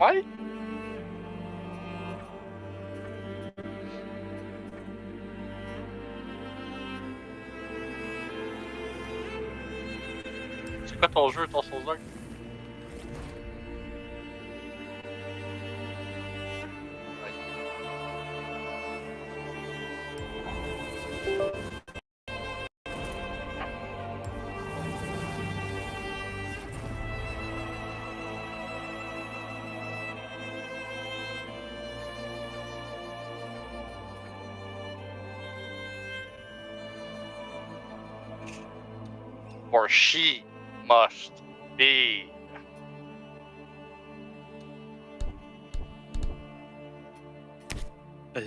Ouais. C'est quoi ton jeu, ton Souls-like? Or she must be.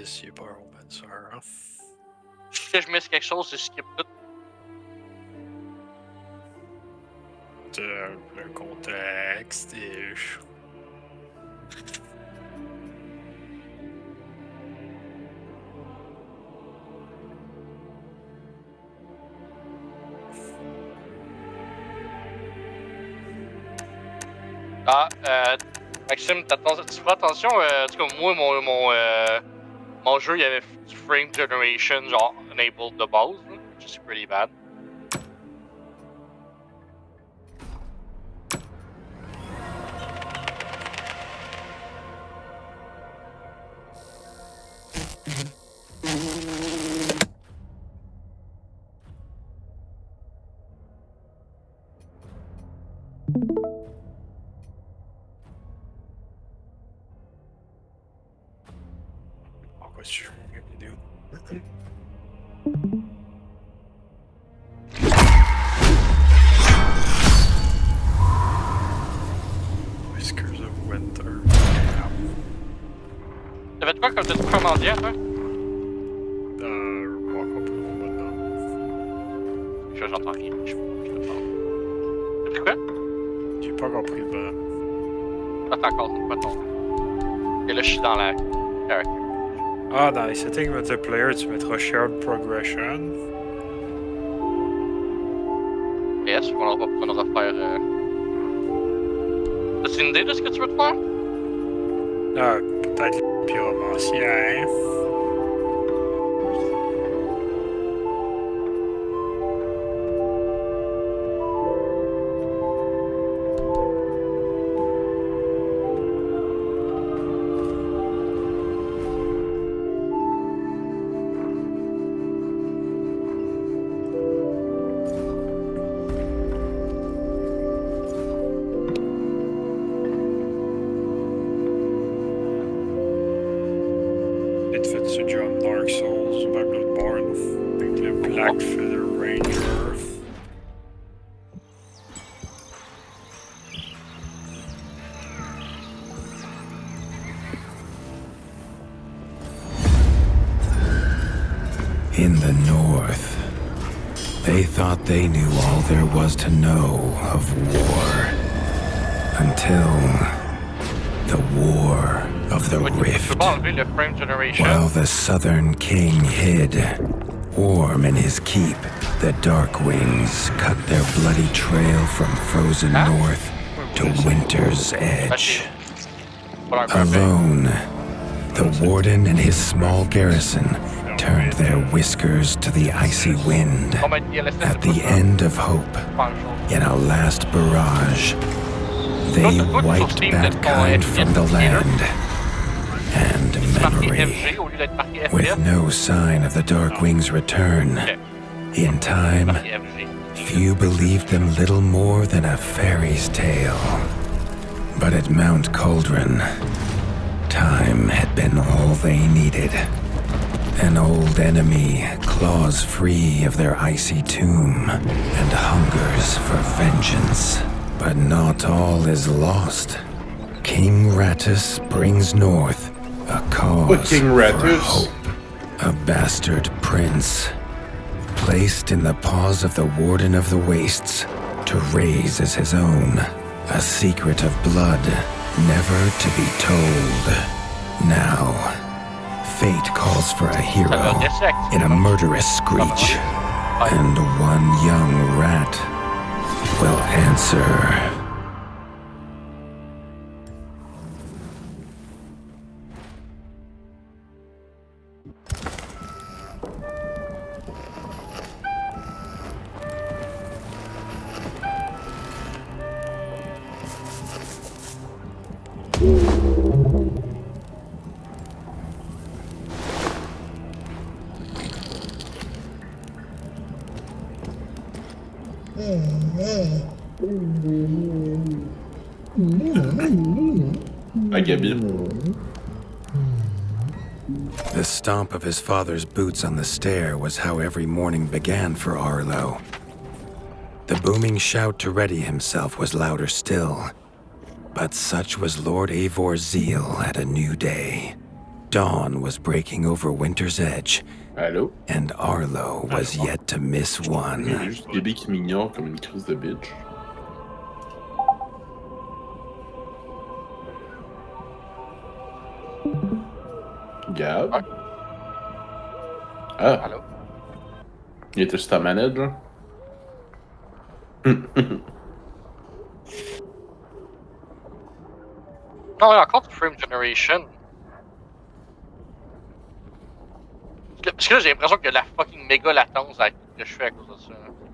C'est pas open source. Hein? Si je mets quelque chose, je skip tout. Le contexte et... Ah, Maxime, tu feras attention, en tout cas, moi, mon jeu, il y avait du frame generation, genre, enabled de base, which is pretty bad. Pourquoi tu fais une vidéo? Whiskers of Winter. T'avais de quoi comme t'as dit commandière, hein? Walk up maintenant. J'entends rien. Je te parle. T'as dit quoi? J'ai pas compris le bon. Attends encore, c'est pas ton. Et là, je suis dans la character. Ah, dans les settings multiplayer, tu mettras Shared Progression. Yes, on va pouvoir nous refaire. T'as-tu une idée de ce que tu veux te faire? Ah, peut-être les pyromanciens. In the north, they thought they knew all there was to know of war. Until the War of the Rift. While the Southern King hid, warm in his keep, the Darkwings cut their bloody trail from frozen north to winter's edge. Alone, the Warden and his small garrison turned their whiskers to the icy wind at the end of hope. In a last barrage, they wiped mankind from the land and memory. With no sign of the Darkwings' return, in time, few believed them little more than a fairy's tale. But at Mount Cauldron, time had been all they needed. An old enemy claws free of their icy tomb and hungers for vengeance. But not all is lost. King Rattus brings north a cause for hope. A bastard prince, placed in the paws of the Warden of the Wastes to raise as his own. A secret of blood never to be told. Now, fate calls for a hero in a murderous screech, and one young rat will answer. Hi, Gabi. The stomp of his father's boots on the stair was how every morning began for Arlo. The booming shout to ready himself was louder still. But such was Lord Avor's zeal at a new day. Dawn was breaking over Winter's Edge, Allô? and Arlo was yet to miss Il y a one. juste Gabi qui m'ignore comme une crise de bitch. Gab? Ouais. Ah, Allô? il était sur ta manette, genre? Non, il y a encore du frame generation. Parce que là, j'ai l'impression que la fucking méga latence avec tout ce que je fais à cause de ça.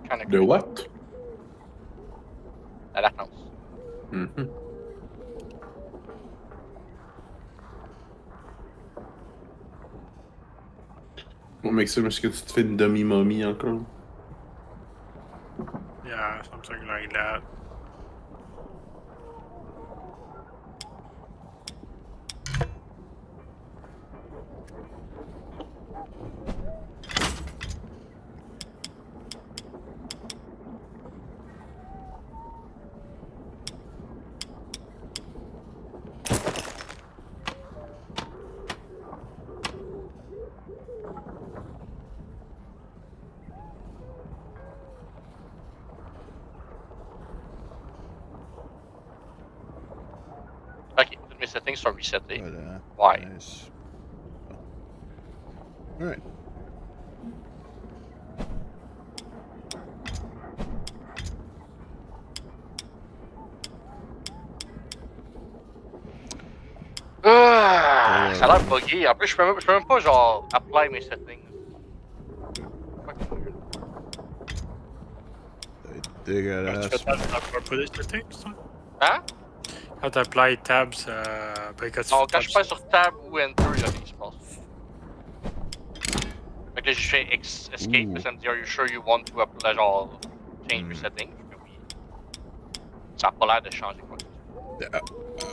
Kinda De what? La latence. Mhm. Bon, Maxime, est-ce que tu te fais une demi-momie encore? Yeah, something like that. Ok, toutes mes settings sont resetées. Voilà. Ouais. Nice. Alright. Ça a l'air buggy. En plus, je peux même pas genre apply mes settings. C'est dégueulasse. Tu fais pas des settings, toi? Hein? Quand tu applies tabs, ben quand tu Non, fais quand je tabs, passe sur Tab ou Enter, il y a rien qui se passe. Fait que là, je fais Escape, Ouh. ça me dit, Are you sure you want to apply, genre, change your settings? Je fais oui. Ça a pas l'air de changer quoi.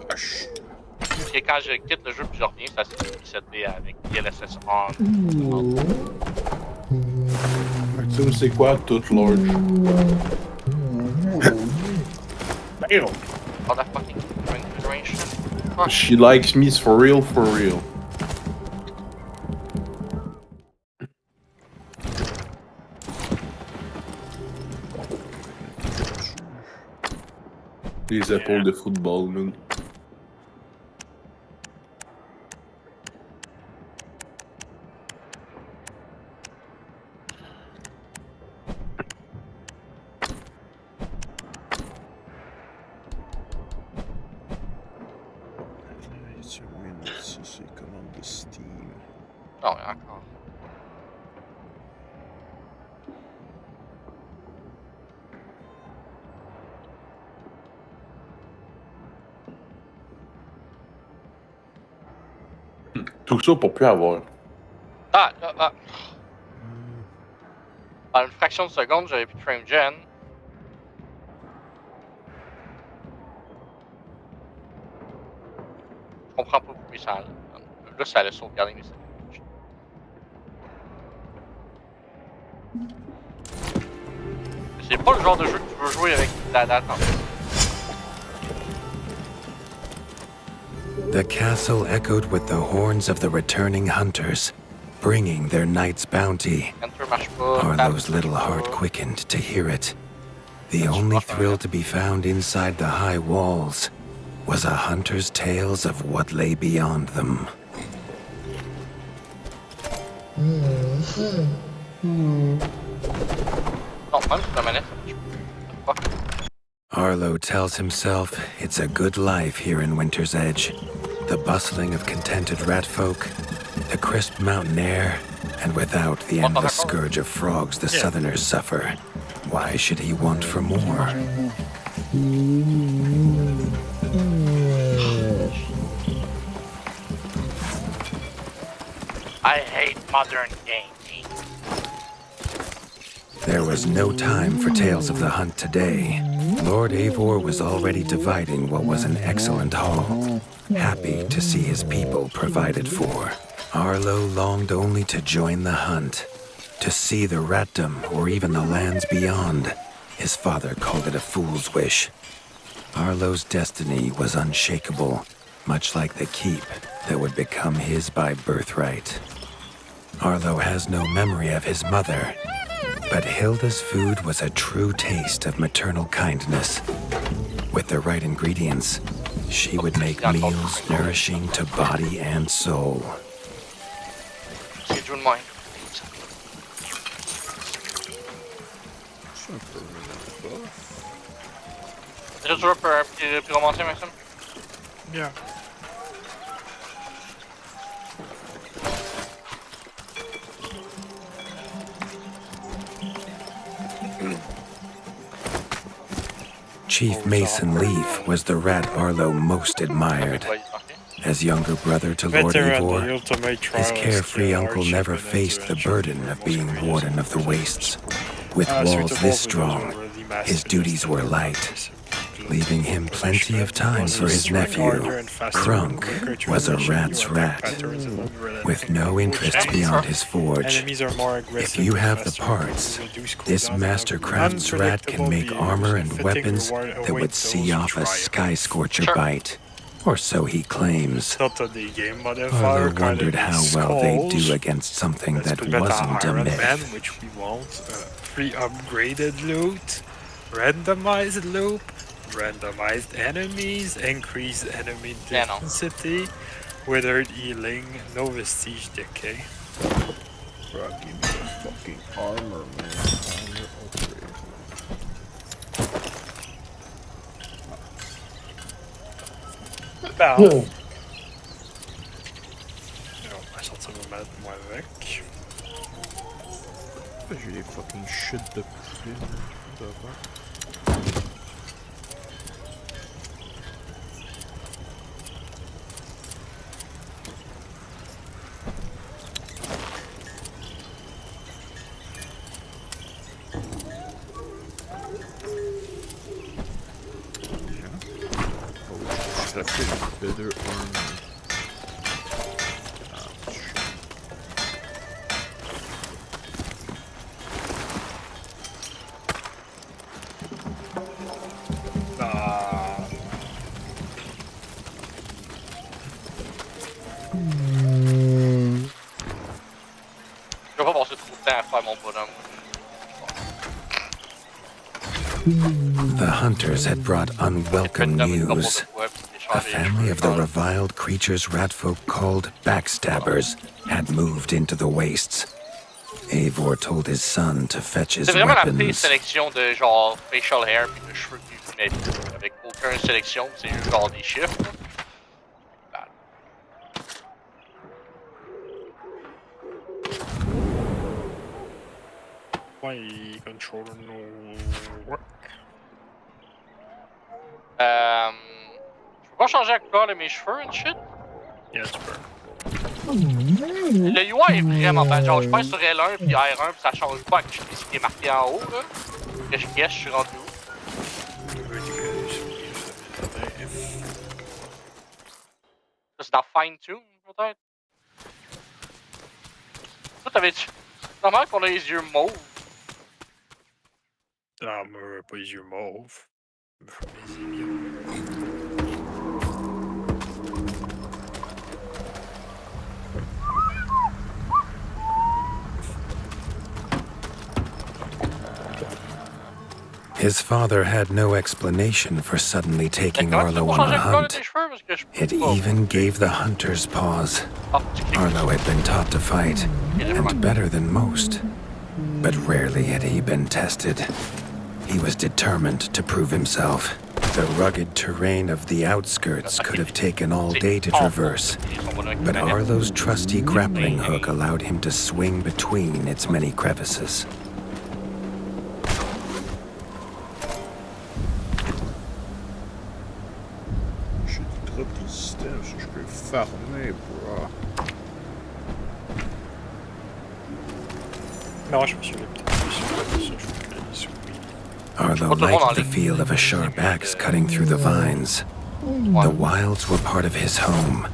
Parce que quand je quitte le jeu puis je reviens, ça s'est reseté avec DLSS on. Maxime, c'est quoi toute large? Damn! Oh, that fucking configuration. Fuck. She likes me for real, for real. Les épaules de football, man. It's a win, ça c'est commande de Steam. Non, mais encore. Tout ça pour plus avoir. Ah, Pendant une fraction de seconde, j'avais plus de frame gen. Je comprends pas pourquoi ça allait. Là, ça allait sauvegarder mes settings. C'est pas le genre de jeu que tu veux jouer avec la date en fait. The castle echoed with the horns of the returning hunters, bringing their night's bounty. Enter marche pas. Arlo's little heart quickened to hear it. The only thrill to be found inside the high walls was a hunter's tales of what lay beyond them. Non, même sur la manette, ça marche pas. Arlo tells himself it's a good life here in Winter's Edge. The bustling of contented ratfolk, the crisp mountain air, and without the endless scourge of frogs the southerners suffer. Why should he want for more? I hate modern games. There was no time for tales of the hunt today. Lord Eivor was already dividing what was an excellent haul, happy to see his people provided for. Arlo longed only to join the hunt, to see the Ratdom or even the lands beyond. His father called it a fool's wish. Arlo's destiny was unshakable, much like the keep that would become his by birthright. Arlo has no memory of his mother, but Hilda's food was a true taste of maternal kindness. With the right ingredients, she would make meals nourishing to body and soul. C'est tout le monde. C'est un peu là-bas. Est-ce que tu veux commencer, Maxime? Yeah. Chief Mason Leaf was the rat Arlo most admired. As younger brother to Lord Eivor, his carefree uncle never faced the burden of being Warden of the Wastes. With walls this strong, his duties were light, leaving him plenty of time for his nephew. Krunk was a rat's rat, with no interest beyond his forge. If you have the parts, this Mastercraft's rat can make armor and weapons that would see off a sky scorcher bite. Or so he claims. Arlo wondered how well they'd do against something that wasn't a myth. Which we want. Free upgraded loot, randomized loop, randomized enemies, increased enemy density, withered healing, no vestige decay. Bro, give me the fucking armor, man. Armor upgrade. Bah. Non, on va sortir me mettre moi avec. J'ai des fucking shit de poulet. D'accord. Better armor. Je vais pas passer trop de temps à faire mon bonhomme. The hunters had brought unwelcome news. A family of the reviled creatures ratfolk called backstabbers had moved into the wastes. Eivor told his son to fetch his C'est vraiment la weapons. sélection de genre facial hair puis de cheveux qui met avec aucune sélection, c'est juste genre des chiffres. Bad. My controller no work. Je peux pas changer la couleur de mes cheveux and shit? Yeah, tu peux. Le UI est vraiment bad. Genre, je passe sur L1 puis R1 puis ça change pas avec ce qui est marqué en haut là. Que je guess, je suis rendu où? C'est dans Fine Tune peut-être? Toi t'avais-tu. Normal qu'on a les yeux mauves. Ah, mais pas les yeux mauves. Les yeux His father had no explanation for suddenly taking Arlo on a hunt. It even gave the hunters pause. Arlo had been taught to fight, and better than most. But rarely had he been tested. He was determined to prove himself. The rugged terrain of the outskirts could have taken all day to traverse, but Arlo's trusty grappling hook allowed him to swing between its many crevices. J'ai trop de systèmes, je peux farmer, bro. Non, je me suis peut-être plus sur ça, je vais les soumis. Arlo liked the feel of a sharp axe cutting through the vines. The wilds were part of his home,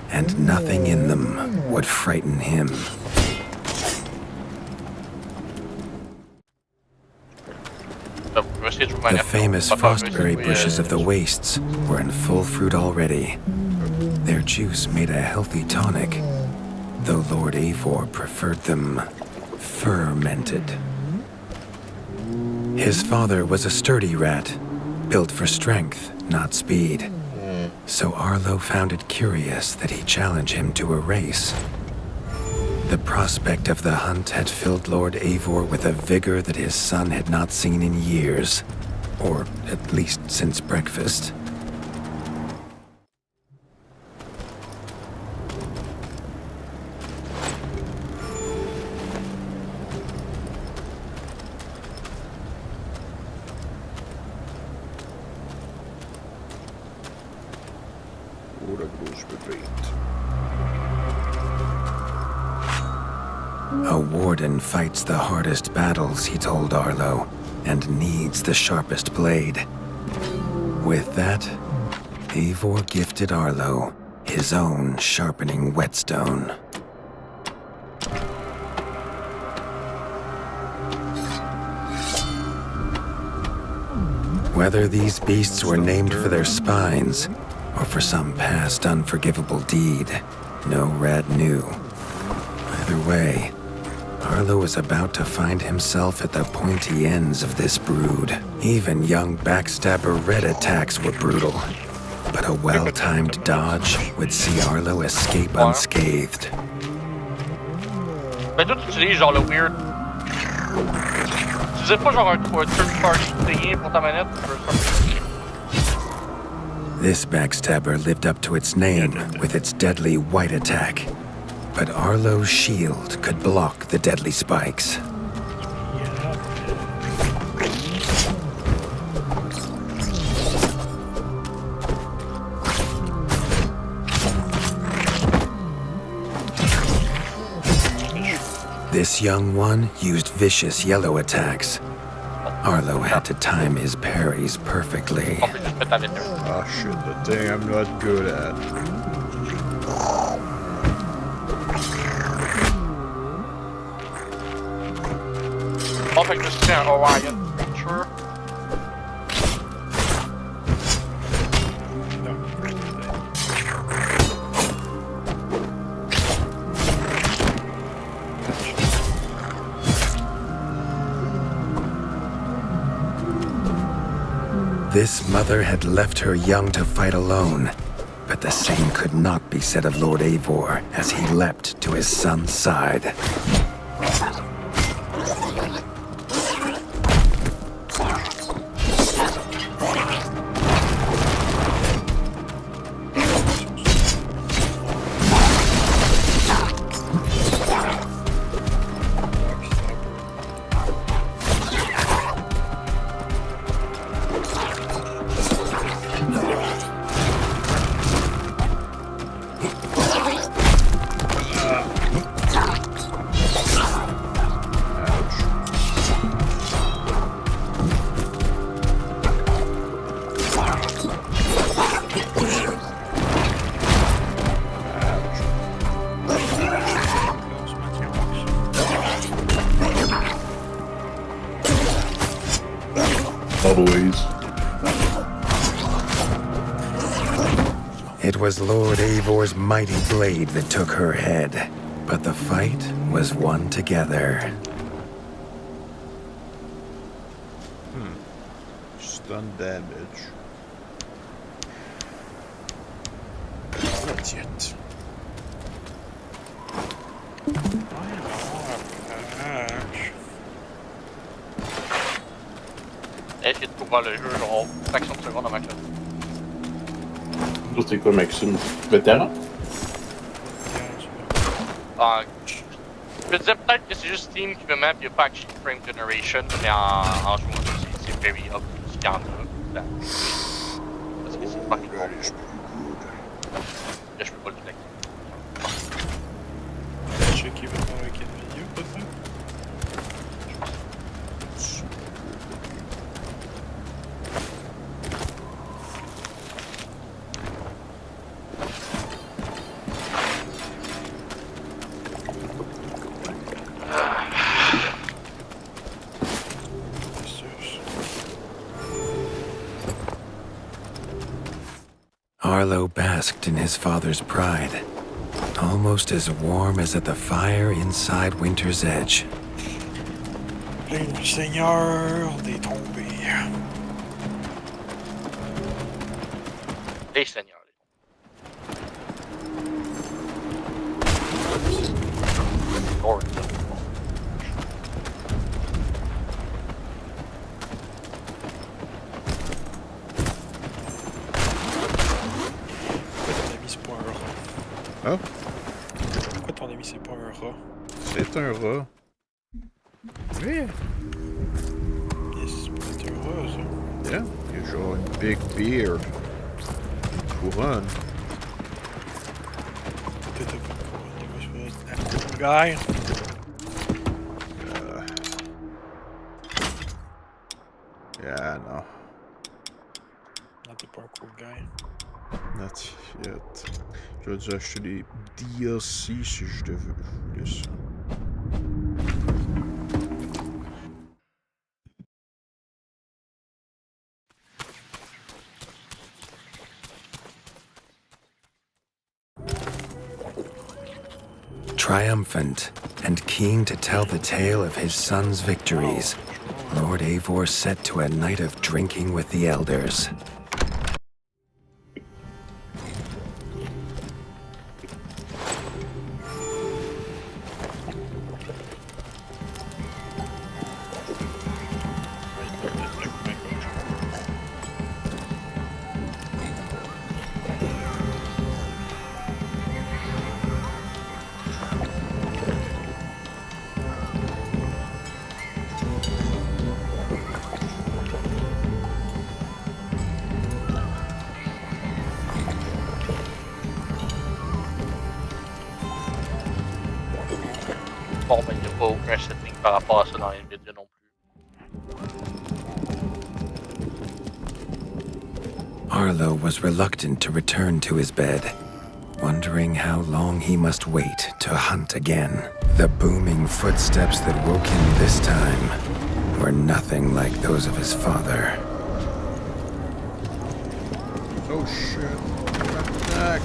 and nothing in them would frighten him. The famous frostberry bushes of the wastes were in full fruit already. Their juice made a healthy tonic, though Lord Eivor preferred them fermented. His father was a sturdy rat, built for strength, not speed. So Arlo found it curious that he challenge him to a race. The prospect of the hunt had filled Lord Eivor with a vigor that his son had not seen in years, or at least since breakfast. A warden fights the hardest battles, he told Arlo, and needs the sharpest blade. With that, Eivor gifted Arlo his own sharpening whetstone. Whether these beasts were named for their spines or for some past unforgivable deed, no rat knew. Either way, Arlo was about to find himself at the pointy ends of this brood. Even young backstabber red attacks were brutal, but a well-timed dodge would see Arlo escape unscathed. Ben toi, tu utilises genre le weird... Tu disais pas genre un third-party thingy pour ta manette? This backstabber lived up to its name with its deadly white attack. But Arlo's shield could block the deadly spikes. This young one used vicious yellow attacks. Arlo had to time his parries perfectly. Ah shit, the thing I'm not good at. I'll take this down. Oh, I get sure. This mother had left her young to fight alone, but the same could not be said of Lord Eivor as he leapt to his son's side. Always. It was Lord Eivor's mighty blade that took her head, but the fight was won together. Stun damage. Not yet. Essayer de trouver le jeu genre fraction de seconde à ma classe. C'est quoi, Maxime? Vétéran? Ah, je me disais peut-être que c'est juste Steam qui me met, puis il n'y a pas actually frame generation, mais en jouant ça, c'est very up ce qu'il y en a. Parce que c'est fucking bon. Là, je peux pas le flex. Je sais qu'il va faire avec une vidéo, pas ça? Arlo basked in his father's pride, almost as warm as at the fire inside Winter's Edge. Le Seigneur des tombés. Les seigneurs. Lord. Pourquoi ton ami c'est pas un rat? Hein? Pourquoi ton ami c'est pas un rat? C'est un rat. Oui. Yes, c'est peut-être un rat ça. Yeah. Il a genre une big beard. Couronne. Peut-être un cool guy. Yeah, non. Non, t'es pas un cool guy. Not yet. J'aurais dû acheter des DLC si je voulais ça. Triumphant and keen to tell the tale of his son's victories, Lord Eivor set to a night of drinking with the elders. Bon, ben, il n'y a pas aucun setting par rapport à ça dans Nvidia non plus. Arlo was reluctant to return to his bed, wondering how long he must wait to hunt again. The booming footsteps that woke him this time were nothing like those of his father. Oh shit. Attack.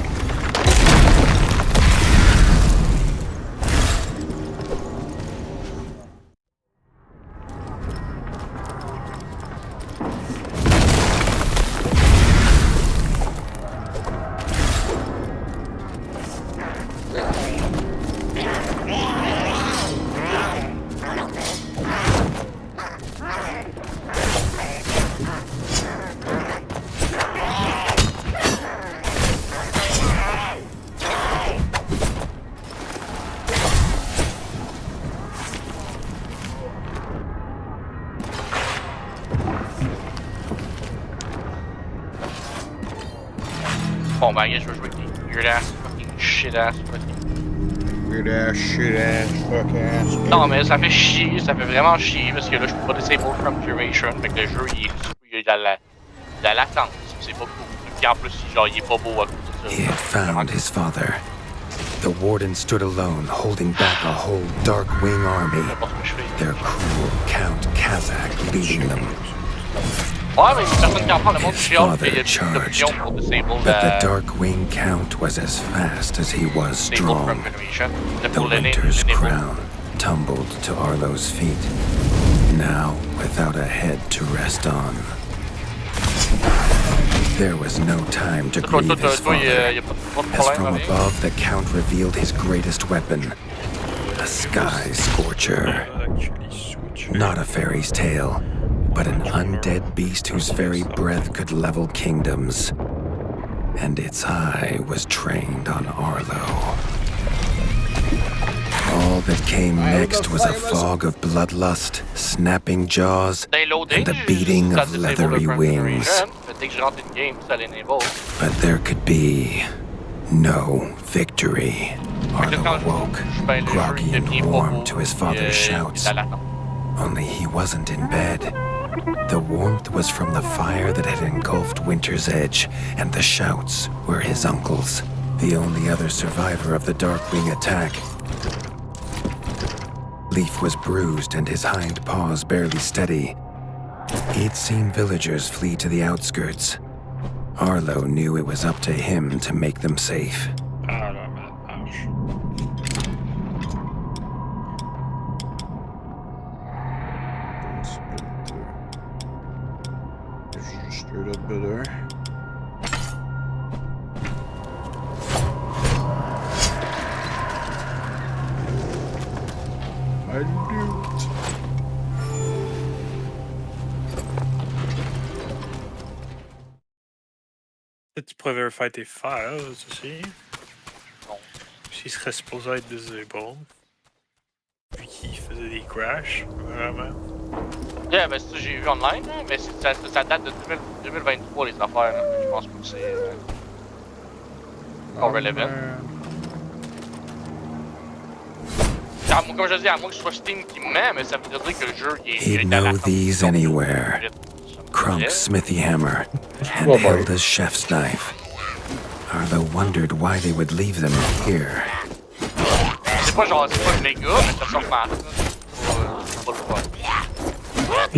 Bon, ben, je vais jouer avec des weird ass, fucking shit ass, fucking. Weird ass, shit ass, fuck ass. Non, mais ça fait chier, ça fait vraiment chier parce que là, je peux pas disable from duration. Fait que le jeu, il y a de la latence. C'est pas cool. Puis en plus, genre, il est pas beau à cause de ça. He had found his father. The warden stood alone, holding back a whole Darkwing army, C'est pas ce que je fais. their cruel Count Kazakh leading them. Ouais, mais personne qui en parle, le monde His chiant, father il y a plus d'options pour disable But the Darkwing Count was as fast as he was strong. from generation. The Winter's crown tumbled to Arlo's feet, now without a head to rest on. There was no time to grieve his father. As from above, the Count revealed his greatest weapon, a sky scorcher. Actually, switch. Not a fairy's tale, but an undead beast whose very breath could level kingdoms. And its eye was trained on Arlo. All that came next was a fog of bloodlust, snapping jaws, and the beating of leathery wings. Dès que je rentre une game, ça l'enable. But there could be no victory. Arlo awoke, groggy and warm to his father's shouts. Only he wasn't in bed. The warmth was from the fire that had engulfed Winter's Edge, and the shouts were his uncle's, the only other survivor of the Darkwing attack. Leaf was bruised and his hind paws barely steady. He'd seen villagers flee to the outskirts, Arlo knew it was up to him to make them safe. Ah là, marche. Just straight up better. My loot. Peut-être tu pourrais vérifier tes files aussi. Non. S'il serait supposé être disabled. Vu qu'il faisait des crashs, vraiment. Yeah, ben ça j'ai vu online, là, mais ça date de 2023 les affaires. Là. Je pense pas que c'est relevant. Comme je dis, à moins que ce soit Steam qui me met, mais ça veut dire que le jeu il est He'd dans know l'attente. these anywhere. Crunk's smithy hammer, and Hilda's chef's knife. Arlo wondered why they would leave them here. C'est pas genre, c'est pas méga, mais ça sort mal. C'est pas le fun. Ouais,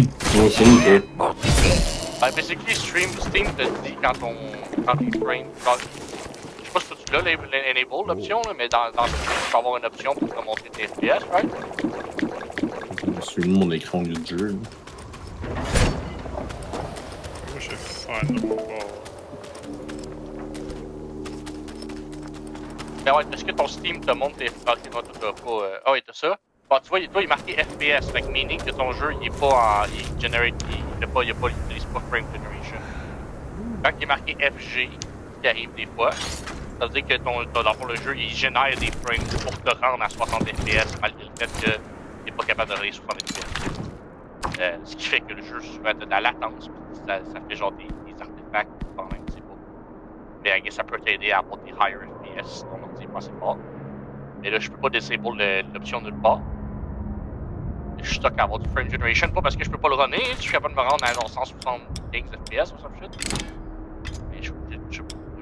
c'est une Ben, basically, Steam te dit quand tes frames. Je sais pas si tu l'as, l'enable, l'option, là, mais dans Steam, tu peux avoir une option pour te montrer tes FPS, right? C'est mon écran du jeu. Moi j'ai fun. Ben ouais, est-ce que ton Steam te montre tes FPS? Non, tu l'as pas. Ah oui, t'as ça. Bon, tu vois, toi, il est marqué FPS, fait que meaning que ton jeu, il est pas en. Il utilise pas frame generation. Quand il est marqué FG, qui arrive des fois, ça veut dire que dans le jeu, il génère des frames pour te rendre à 60 FPS, malgré le fait qu'il n'est pas capable de rendre 60 FPS. Ce qui fait que le jeu, souvent, de la latence, ça fait genre des artefacts quand même, c'est pas. Mais I guess ça peut t'aider à avoir des higher FPS, ton ordi est pas assez fort. Mais là, je peux pas disable l'option nulle part. Je suis stuck à avoir du frame generation, pas parce que je peux pas le runner, je suis capable de me rendre à genre 175 FPS ou some shit. Mais je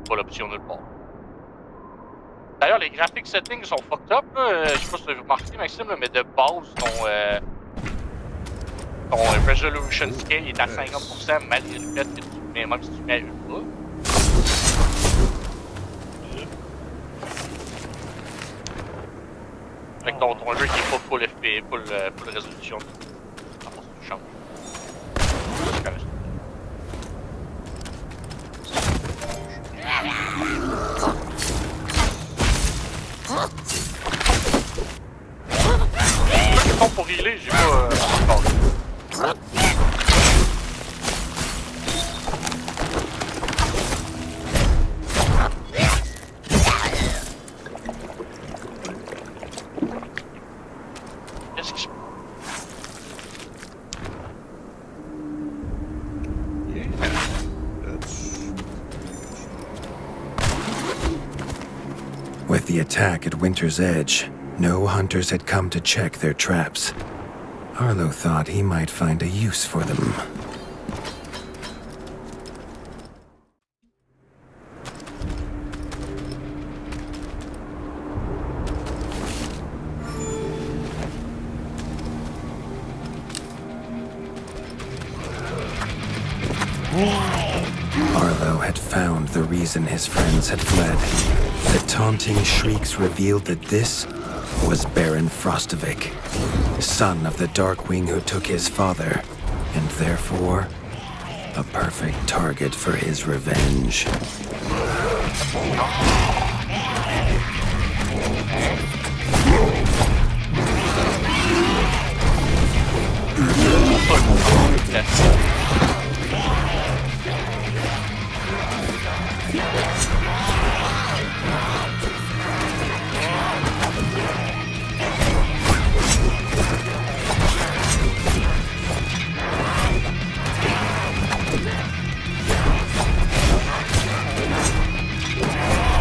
pas l'option nulle part. D'ailleurs, les graphics settings sont fucked up, là. Je sais pas si tu as remarqué, Maxime, là, mais de base, ton resolution scale est à 50%, malgré le fait que tu mets, même si tu mets ultra. Fait que ton jeu qui est pas full FP, full résolution. À part si tu changes. C'est correct. Je suis pour healer, j'ai pas encore. Qu'est-ce qui se With the attack at Winter's Edge, no hunters had come to check their traps. Arlo thought he might find a use for them. Arlo had found the reason his friends had fled. The taunting shrieks revealed that this was Baron Frostovic, son of the Darkwing who took his father, and therefore a perfect target for his revenge.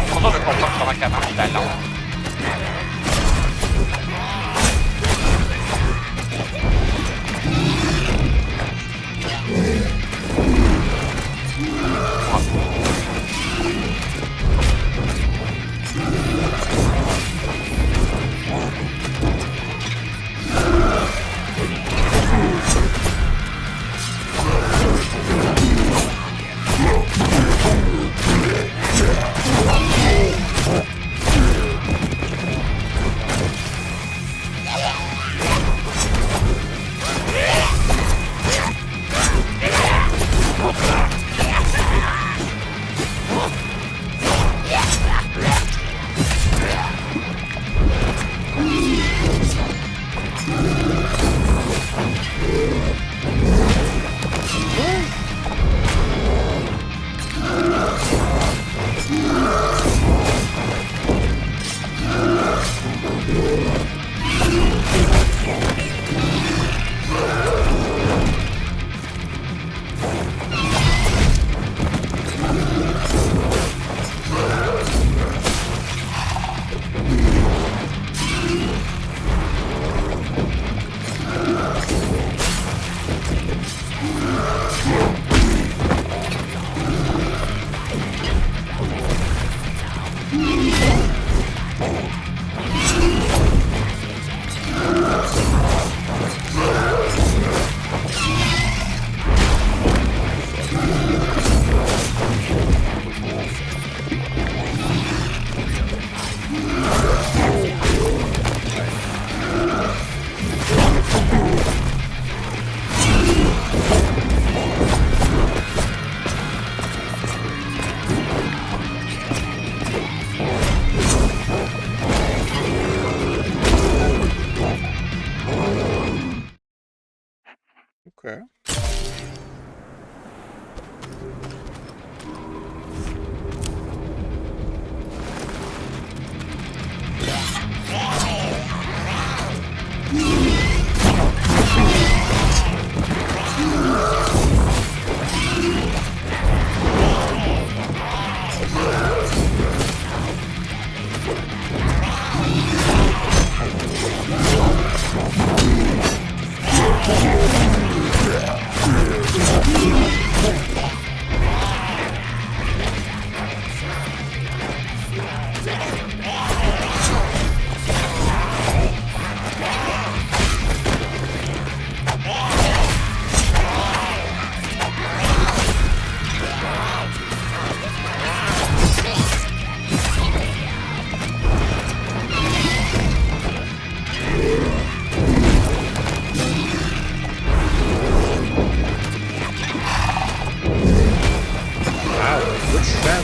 Pourtant, je comprends comment ça marche la langue.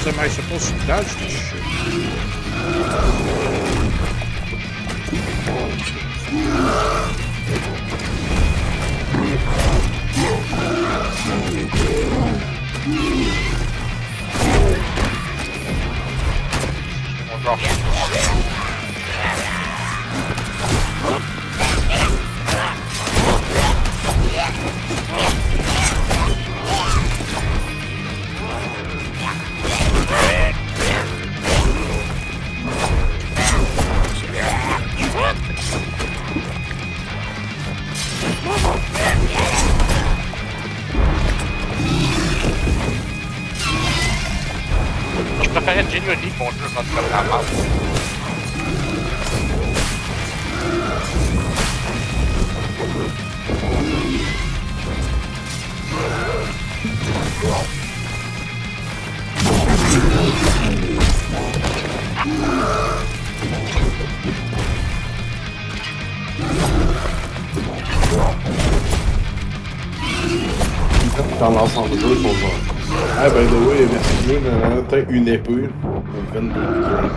Am I supposed to dodge this shit? Je préférais genuinely que mon jeu rentre comme la merde. Dans l'ensemble du jeu, ils sont genre. Ah, by the way, merci Moon, t'as une épée. 22 points.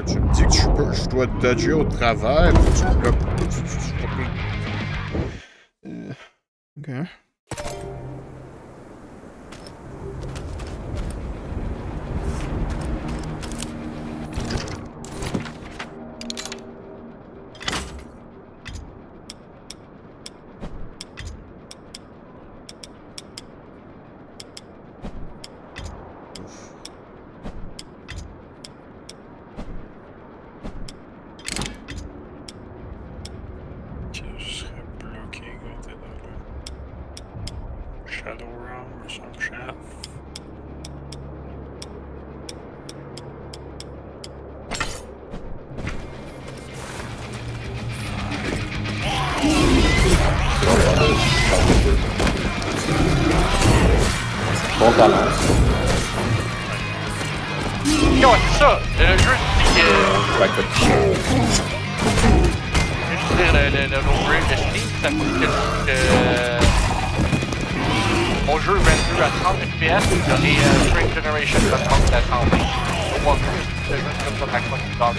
Tu me dis que je dois dodger au travers, puis tu bloques. Ok. Shadow Realm or some shit. Bon talent. Yo, c'est ça! Le jeu dit que. Je veux dire, le no-brain de Steam, ça me dit que. Mon jeu rendu à 30 FPS, et Frame Generation va prendre à 120. Au moins, le jeu comme ça maximum $10.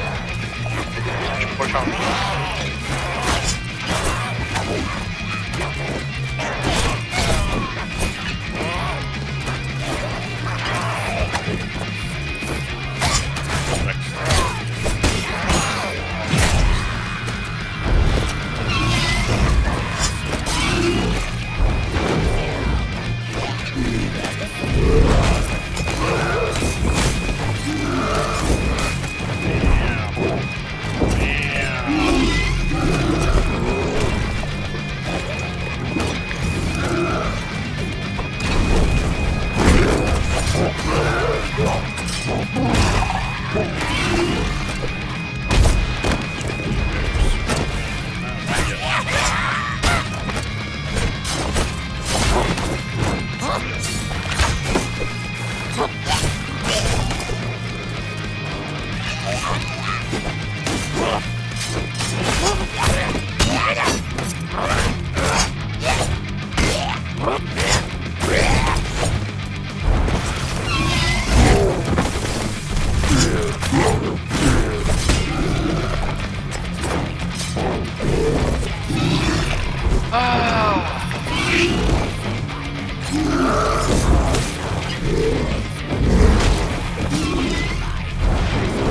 Je peux pas changer.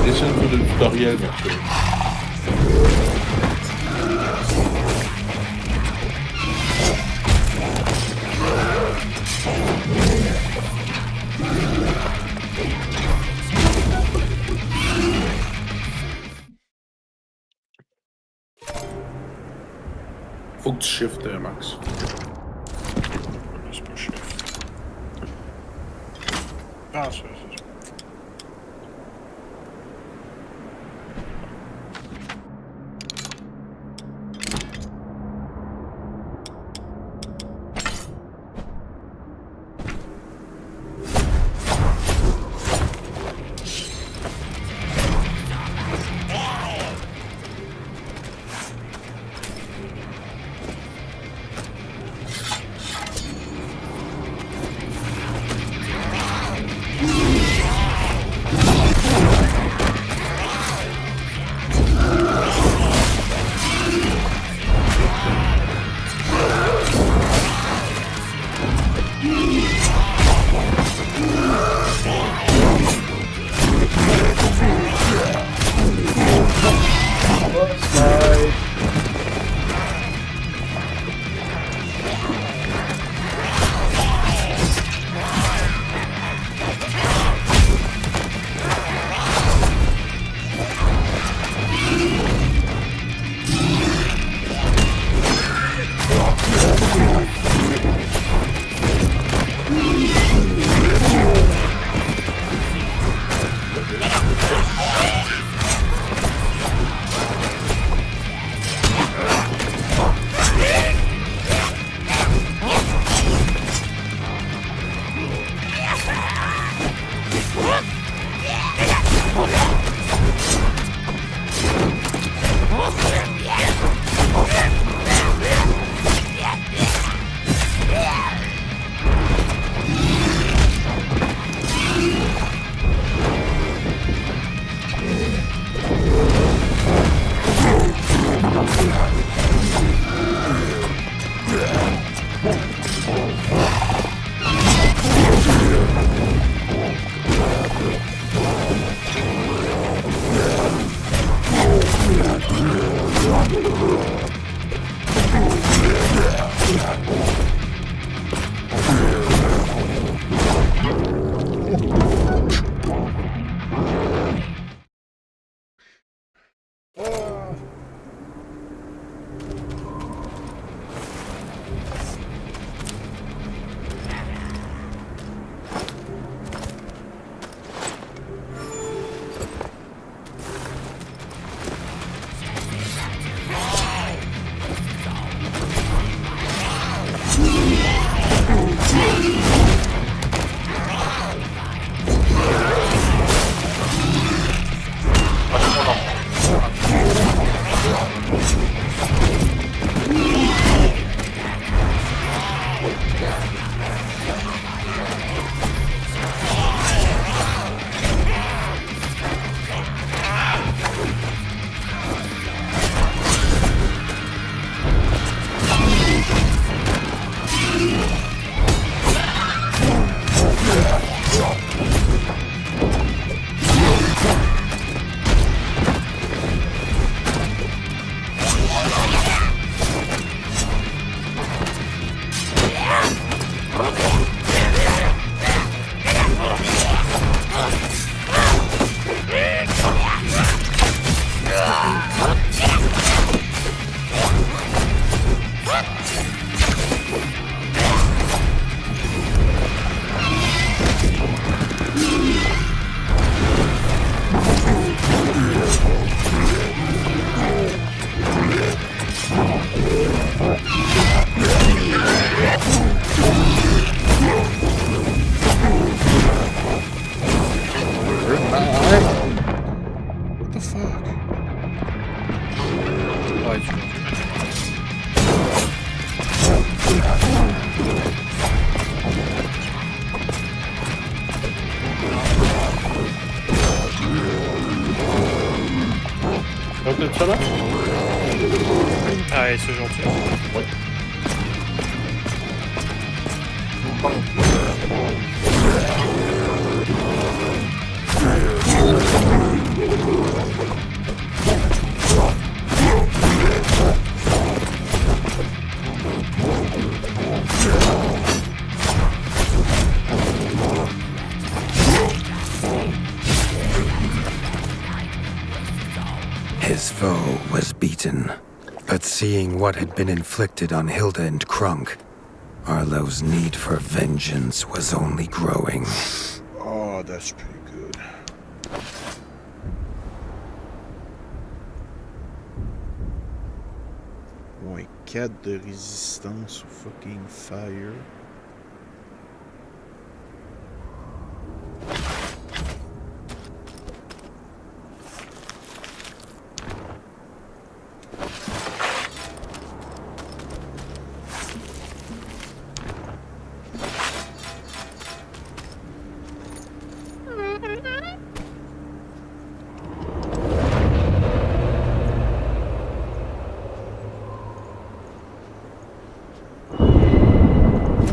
Laissez un peu de tutoriel, merci. Faut que tu shiftes, Max. C'est pas chef. Ah, ça. peut-être ça là? Ah, et c'est gentil. Ouais. His foe was beaten, but seeing what had been inflicted on Hilda and Krunk, Arlo's need for vengeance was only growing. Oh, that's pretty good. Ouais, 4 de résistance au fucking fire.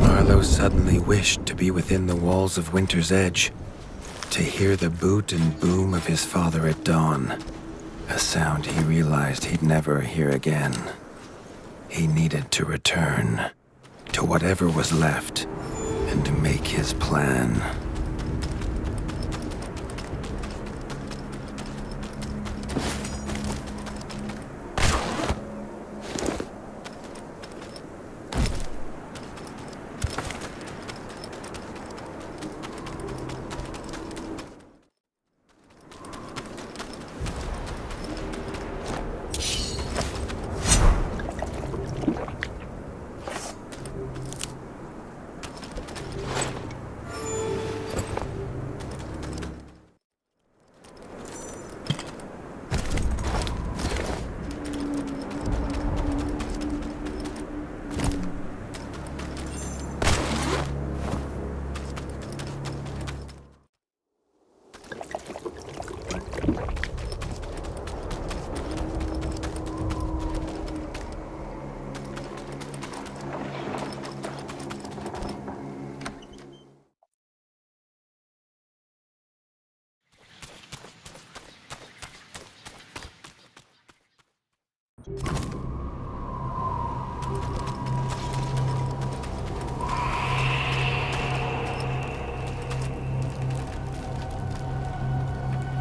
Arlo suddenly wished to be within the walls of Winter's Edge, to hear the boot and boom of his father at dawn, a sound he realized he'd never hear again. He needed to return to whatever was left and make his plan.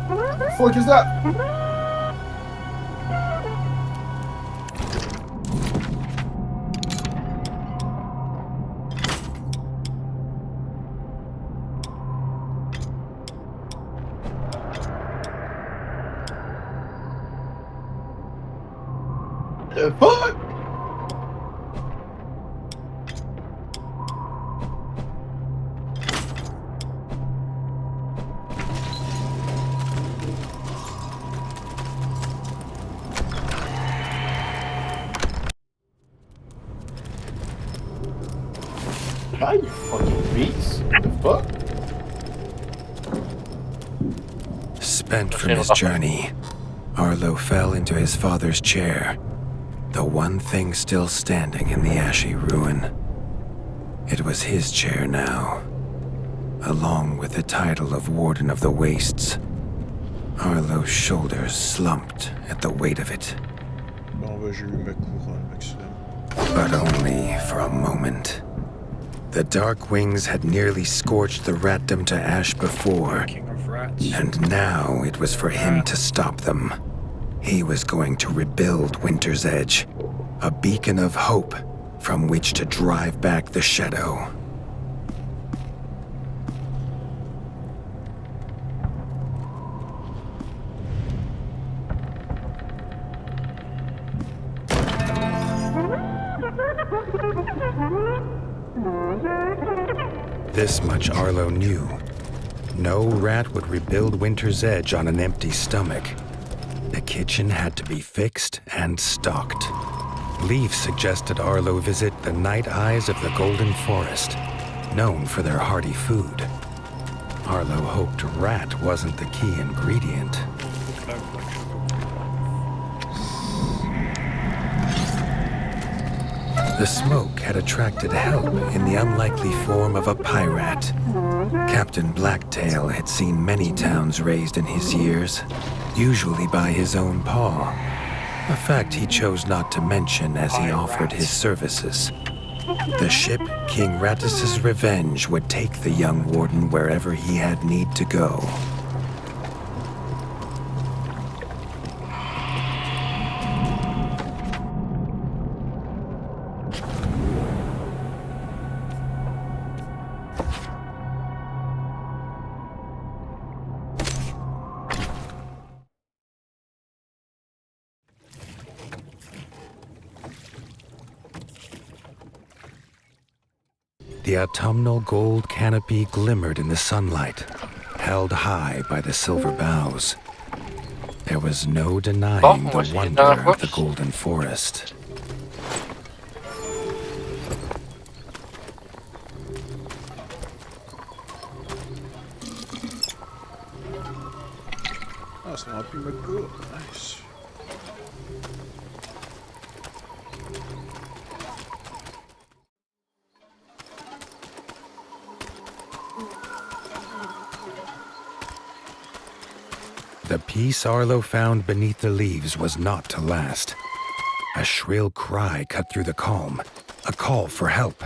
What the fuck is that? The fuck? Hi, you fucking beast. What the fuck? Spent from his journey, Arlo fell into his father's chair, the one thing still standing in the ashy ruin. It was his chair now, along with the title of Warden of the Wastes. Arlo's shoulders slumped at the weight of it. Bon, ben, j'ai eu ma couronne avec ça. But only for a moment. The dark wings had nearly scorched the ratdom to ash before, King of rats. and now it was for him to stop them. He was going to rebuild Winter's Edge, a beacon of hope from which to drive back the shadow. This much Arlo knew. No rat would rebuild Winter's Edge on an empty stomach. The kitchen had to be fixed and stocked. Leaf suggested Arlo visit the Night Eyes of the Golden Forest, known for their hearty food. Arlo hoped rat wasn't the key ingredient. The smoke had attracted help in the unlikely form of a pirate. Captain Blacktail had seen many towns razed in his years, usually by his own paw, a fact he chose not to mention as he offered his services. The ship King Rattus's Revenge would take the young warden wherever he had need to go. The autumnal gold canopy glimmered in the sunlight, held high by the silver boughs. There was no denying Oh, the was he wonder in the of the bush? golden forest. Ah, ça m'a pris ma go. Nice. The peace Arlo found beneath the leaves was not to last. A shrill cry cut through the calm, a call for help.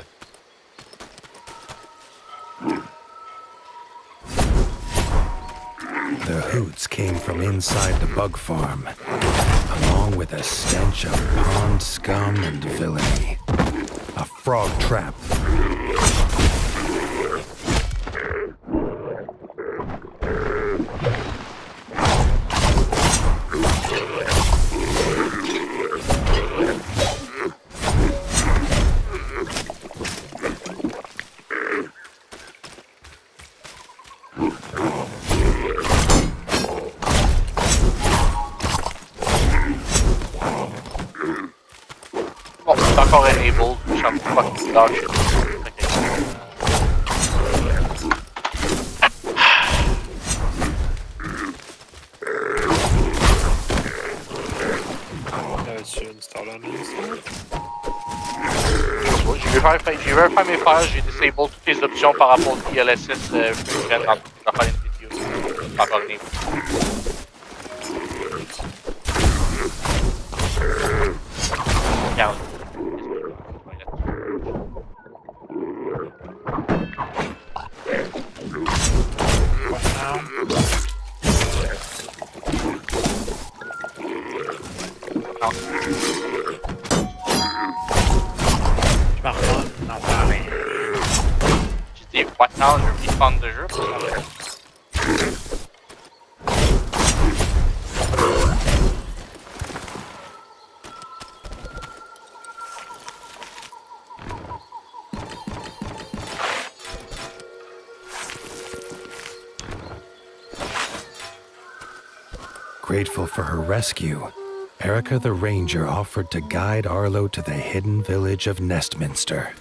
The hoots came from inside the bug farm, along with a stench of pond scum and villainy. A frog trap. Bon, c'est encore enabled, je suis un peu fucking dog shit. Tu install un install? J'ai vu faire mes files, j'ai disable toutes les options par rapport au DLSS fusion dans la file vidéo. Pas encore enabled. Regarde. What now? Non. Je m'en remets. Non, pas rien. J'ai dit, what now, je refund de jeu. Grateful for her rescue, Erica the Ranger offered to guide Arlo to the hidden village of Nestminster.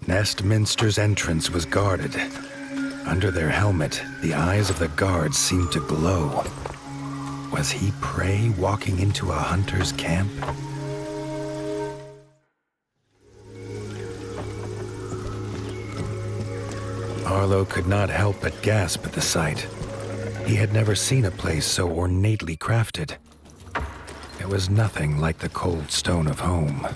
Nestminster's entrance was guarded. Under their helmet, the eyes of the guards seemed to glow. Was he prey walking into a hunter's camp? Arlo could not help but gasp at the sight. He had never seen a place so ornately crafted. It was nothing like the cold stone of home.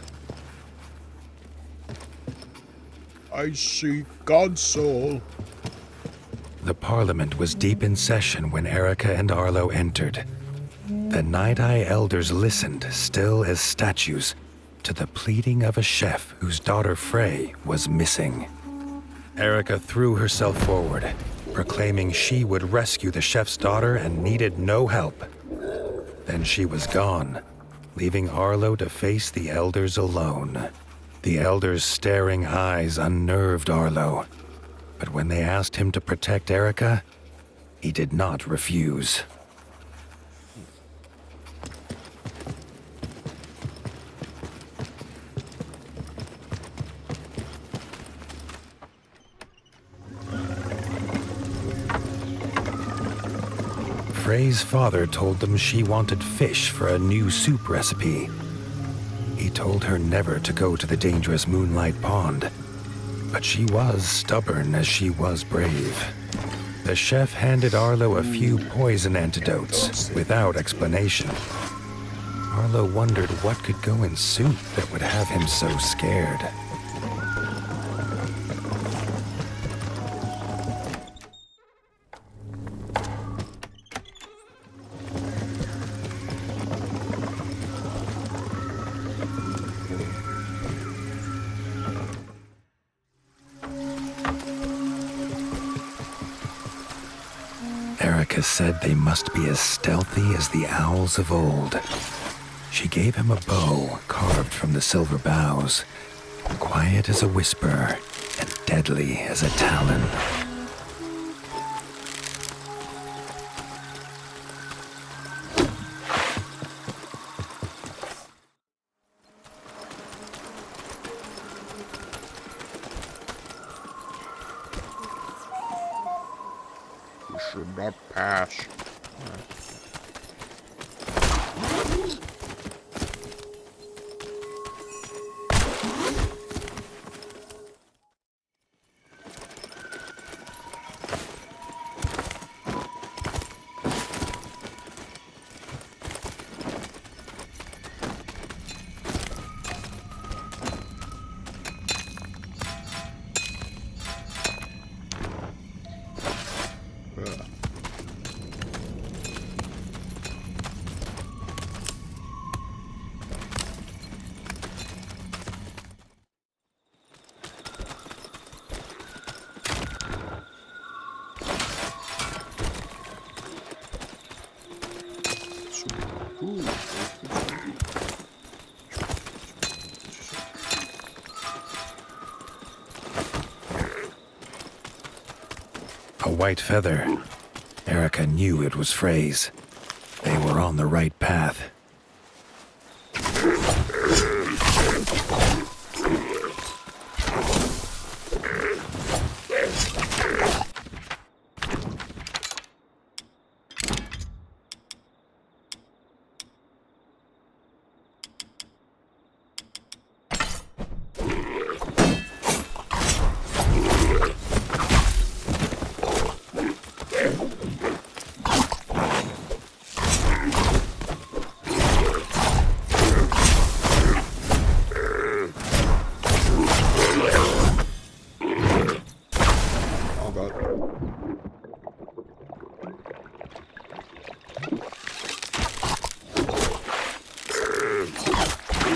I see God's soul. The Parliament was deep in session when Erica and Arlo entered. The Night-Eye elders listened, still as statues, to the pleading of a chef whose daughter Frey was missing. Erica threw herself forward, proclaiming she would rescue the chef's daughter and needed no help. Then she was gone, leaving Arlo to face the elders alone. The elders' staring eyes unnerved Arlo, but when they asked him to protect Erica, he did not refuse. Frey's father told them she wanted fish for a new soup recipe. He told her never to go to the dangerous Moonlight Pond, but she was stubborn as she was brave. The chef handed Arlo a few poison antidotes without explanation. Arlo wondered what could go in soup that would have him so scared. Erica said they must be as stealthy as the owls of old. She gave him a bow carved from the silver boughs, quiet as a whisper and deadly as a talon. You should not pass. A white feather. Erica knew it was Frey's. They were on the right path.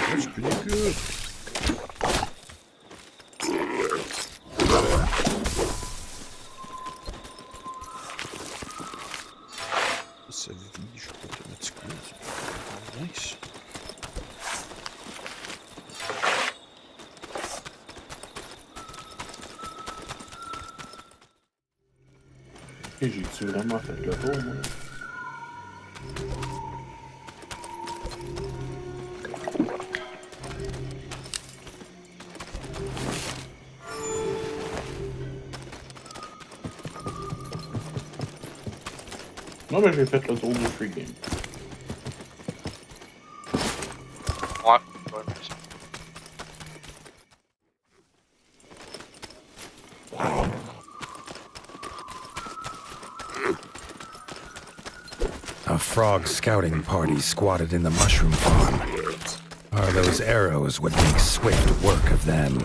That's pretty good. Ça vige automatiquement. Nice. Et j'ai-tu vraiment fait le tour, moi? Non, mais j'ai fait le tour du free game. Ouais, ouais, mais ça. A frog scouting party squatted in the mushroom farm. Arlo's arrows would make swift work of them.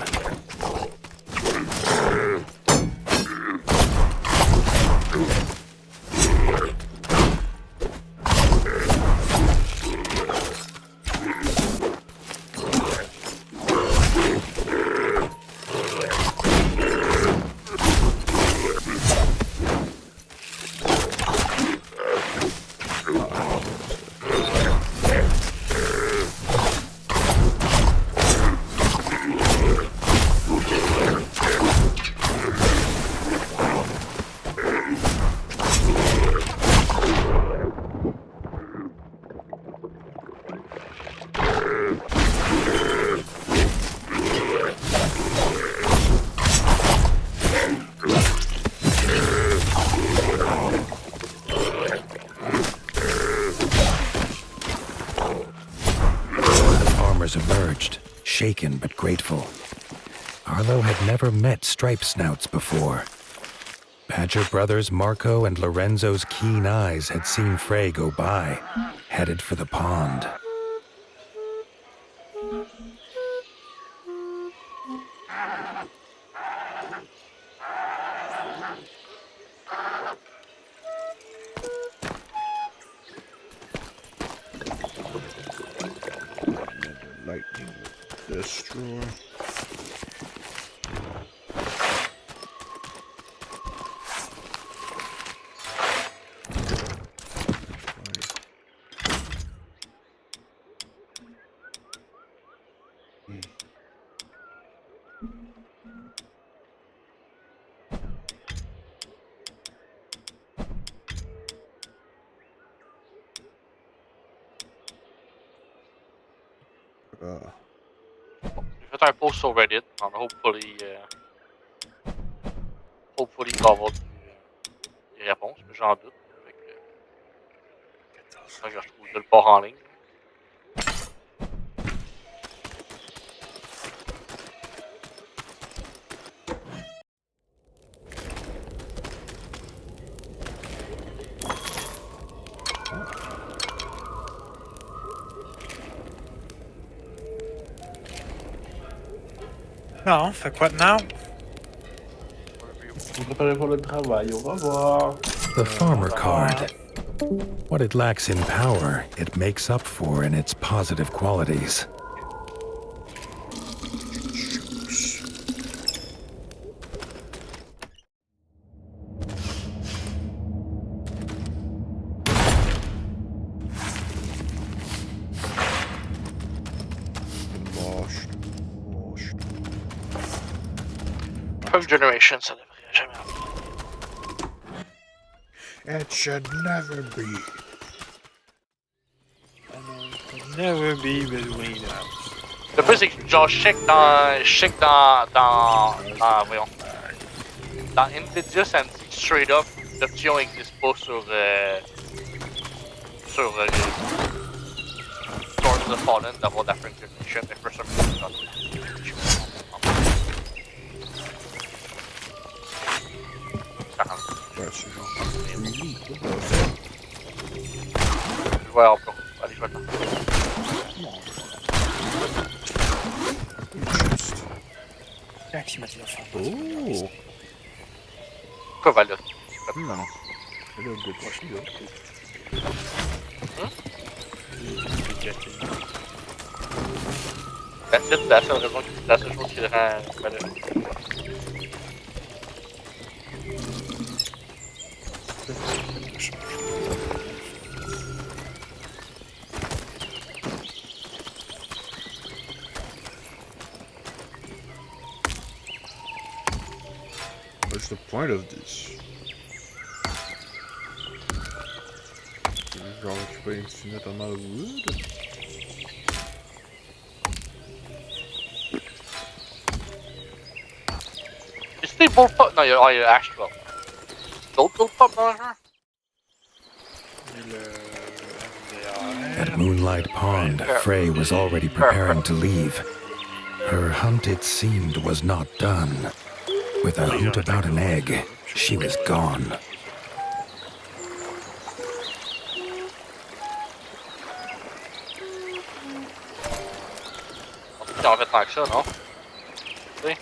Emerged, shaken but grateful. Arlo had never met stripe snouts before, Badger brothers Marco and Lorenzo's keen eyes had seen Frey go by, headed for the pond. Lightning destroy. J'ai fait un post sur Reddit, and hopefully il va y avoir des réponses, mais j'en doute. Avec, ça, je retrouve de le part en ligne. Non, fait quoi now? Je me préparer pour le travail. Au revoir. The farmer card. What it lacks in power, it makes up for in its positive qualities. Prime Generation, ça devrait jamais arriver. It should never be. Never be between us. Le plus, c'est que genre, je sais que voyons. Dans Nvidia, ça me dit straight up, l'option n'existe pas sur Swords of the Fallen d'avoir de la Prime Generation, mais for some reason, Ouais, c'est genre. Ouais, encore. Allez, je vais le faire. Oh! Pourquoi Valot? Non. C'est le good prochain, là. C'est la seule raison, la seule chose qui le rend Valot. What's the point of this? Genre récupérer infinite amount of wood? Est-ce que des bullpup? Non, il y a Ash 12. D'autres bullpup dans le jeu? At Moonlight Pond, Frey was already preparing to leave. Her hunt, it seemed, was not done. With a hoot about an egg, she was gone. En fait, tant que ça, non? Tu sais?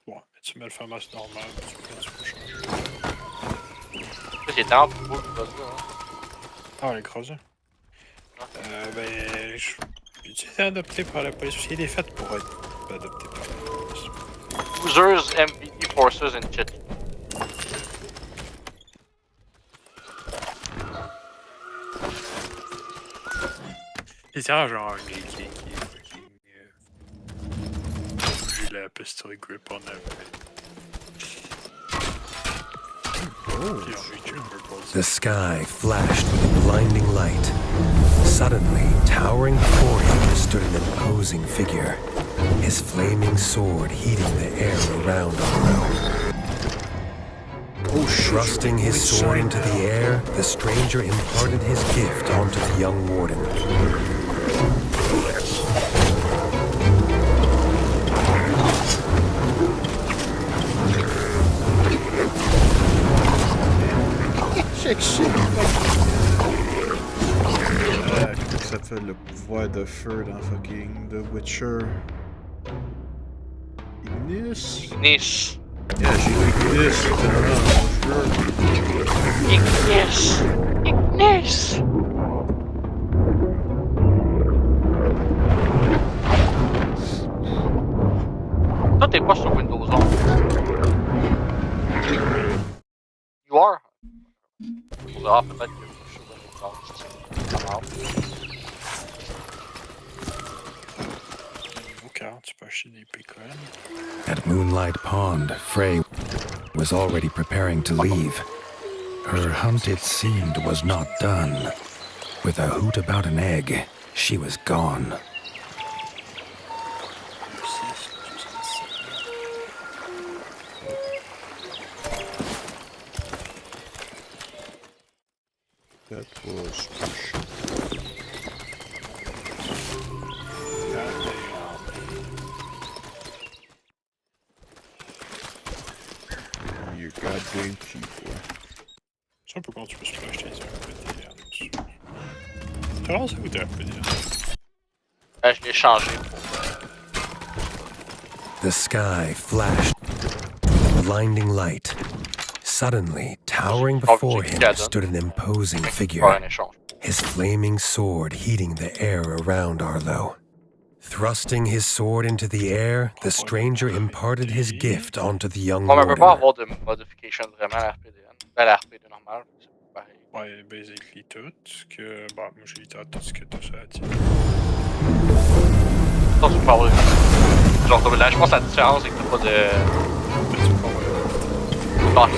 Ouais, tu mets le famas normal, tu peux changer. C'est des temps pour vous, ça, hein? Ah, les creuser. Ben, j'ai été adopté par la police. Il est fait pour être adopté par la police. Users, MVD Forces and shit. C'est genre un gars qui j'ai la pistol grip on everything. The sky flashed with a blinding light. Suddenly, towering before him stood an imposing figure, his flaming sword heating the air around Oro. Thrusting his sword into the air, the stranger imparted his gift onto the young warden. pouvoir de feu dans fucking The Witcher. Ignis? Ignis. Yeah, j'ai Ignis, Ignis. Ignis. Toi, t'es pas sur Windows 11. You are? On verra peut-être que je suis sur Windows 11. Ça marche. Niveau 40, tu peux acheter des pécones. At Moonlight Pond, Frey was already preparing to leave. Her hunt, it seemed, was not done. With a hoot about an egg, she was gone. That was push. You goddamn people. C'est un peu con, tu peux se acheter un PDA dessus. T'as lancé où t'as un PDA? Je l'ai changé. The sky flashed with blinding light. Suddenly, towering before him stood an imposing figure, his flaming sword heating the air around Arlo. Thrusting his sword into the air, the stranger imparted his gift onto the young On ne peut pas warrior. avoir de modification vraiment à l'RPDN. Ben, l'RPD normal, c'est pareil. Ouais, basically tout. Que, bah, moi j'ai dit tout ce que tout ça a dit. Ça, tu peux avoir de... Genre, là, je pense que la différence, c'est que t'as pas de... Non,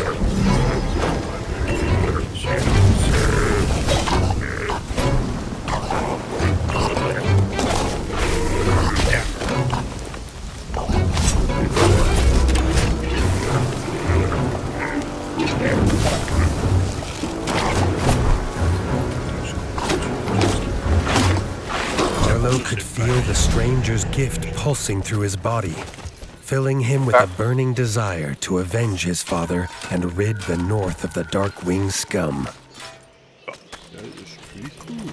Arlo could feel the stranger's gift pulsing through his body, filling him with a burning desire to avenge his father and rid the north of the Darkwing scum. That is pretty cool.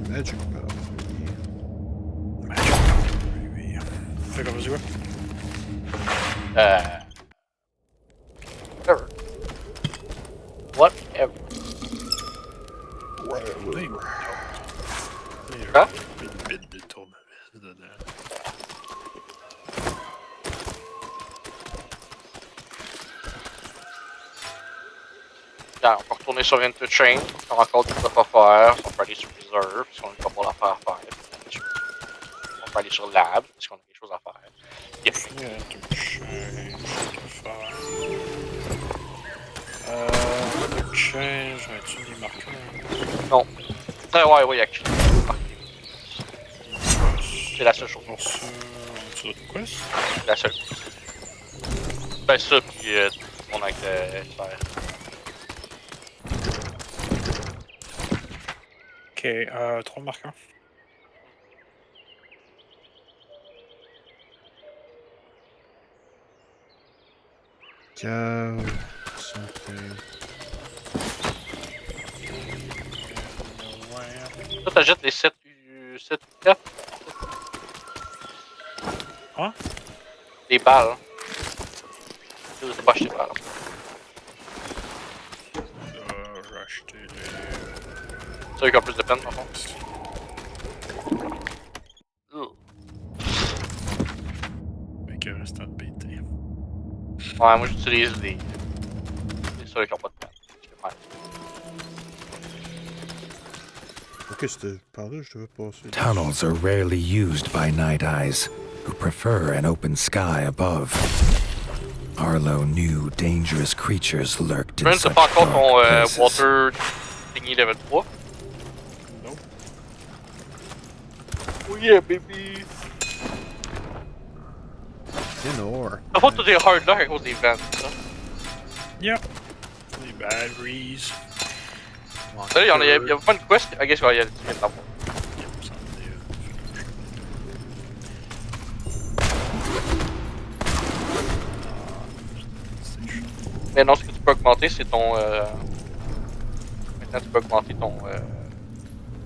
Magic Bell. Fais comme ça, quoi? Whatever. Oui. Quoi? Une bite de tournevis dedans. Regarde, on peut retourner sur Into Chain. On a encore du stuff à faire. On peut aller sur Reserve, parce qu'on a pas mal d'affaires à faire. On peut aller sur Lab, parce qu'on a quelque chose à faire. Yes. Il y a un change à faire. Change, as-tu des marqueurs? Non. Ouais, actually. C'est la seule chose. Pour ça, on tire de quest? C'est la seule. Ben ça, puis on a que faire. Ok, 3 marqueurs. Cave, something. Toi, t'achètes les 7 4. Hein? Des balles. Tu n'as pas acheté des balles. J'ai acheté les... C'est eux qui ont plus de peine, par contre. Avec un restant de BT. Ouais, moi j'utilise les ceux qui ont pas de peine. Ok, c'était par là, je devais passer. Tunnels are rarely used by Night Eyes, who prefer an open sky above. Arlo knew dangerous creatures lurked in Brent, such t'as pas encore ton dark places. water thingy level 3? Non. Oh yeah, baby! In ore. T'as pas tout des hard là à cause des vents, ça. Yep. Les batteries. Là, il y a pas une quest, I guess qu'il y a des trucs là-bas. Yep, ça en est... Mais non, ce que tu peux augmenter, c'est ton. Maintenant, tu peux augmenter ton.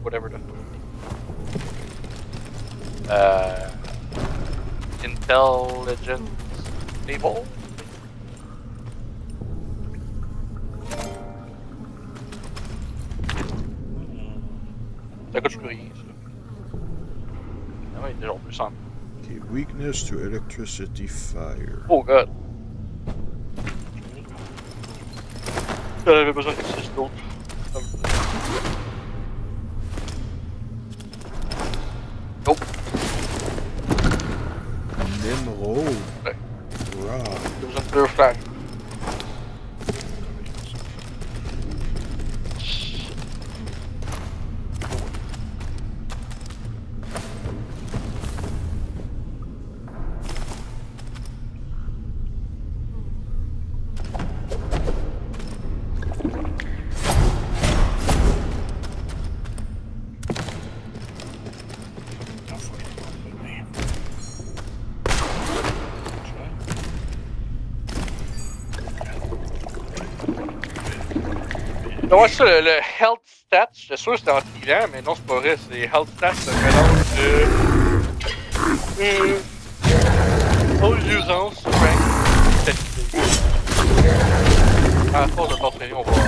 Whatever the fuck. Intelligence table. Ça coûte plus rien, ça. Ah ouais, déjà, on peut s'en. Okay, weakness to electricity, fire. Oh god. J'en avais besoin de 6 d'autres. Oh. Emerald. Ouais. Rock. J'ai besoin de 2 flags. Non, ouais, ça, le health stats, j'étais sûr que c'était anti-grand, mais non, c'est pas vrai, c'est health stats, c'est un mélange de. Haute usance, rank, stabilité. À la force de t'entraîner, on va voir.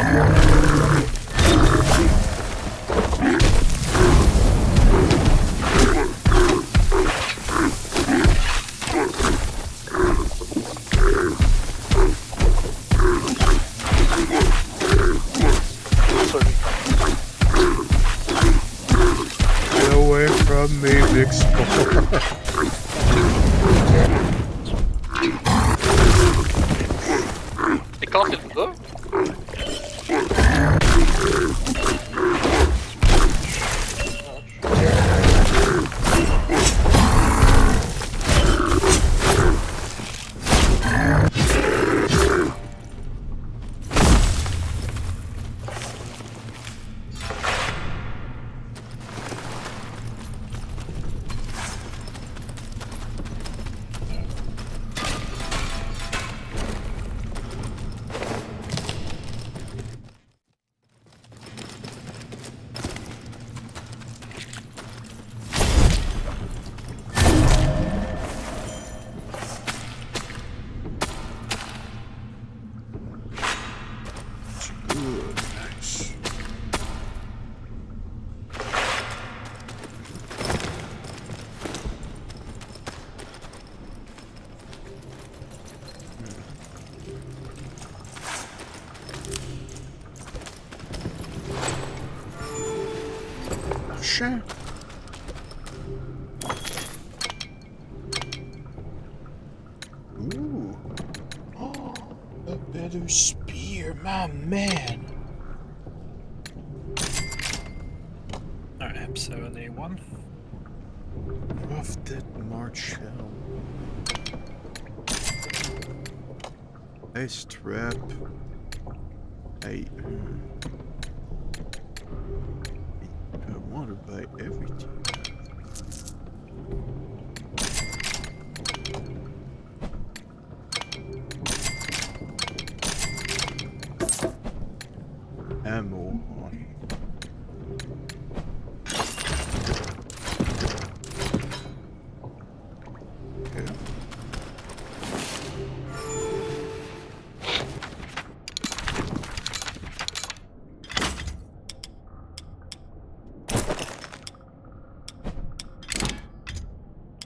Get away from me, big spore. C'est quand c'est le bras? Good, nice. Marchand. Ooh. Oh, a better spear, my man. Alright, episode A1. Crafted Marshall. Ice trap. I want to buy everything. Ammo. Okay.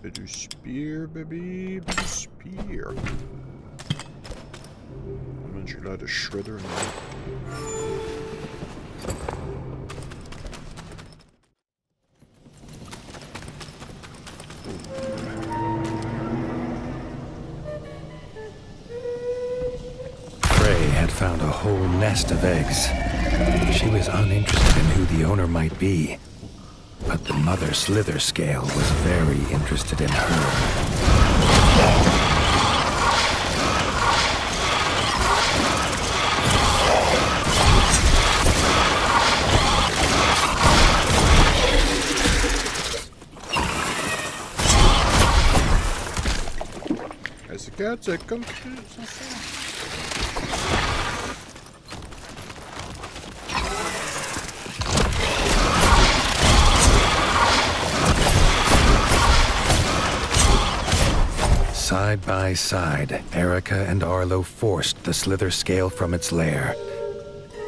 Better spear, baby. Better spear. I'm gonna shoot out a shredder now. Prey had found a whole nest of eggs. She was uninterested in who the owner might be, but the mother slither scale was very interested in her. As a cat, I come to something. Side by side, Erica and Arlo forced the slither scale from its lair.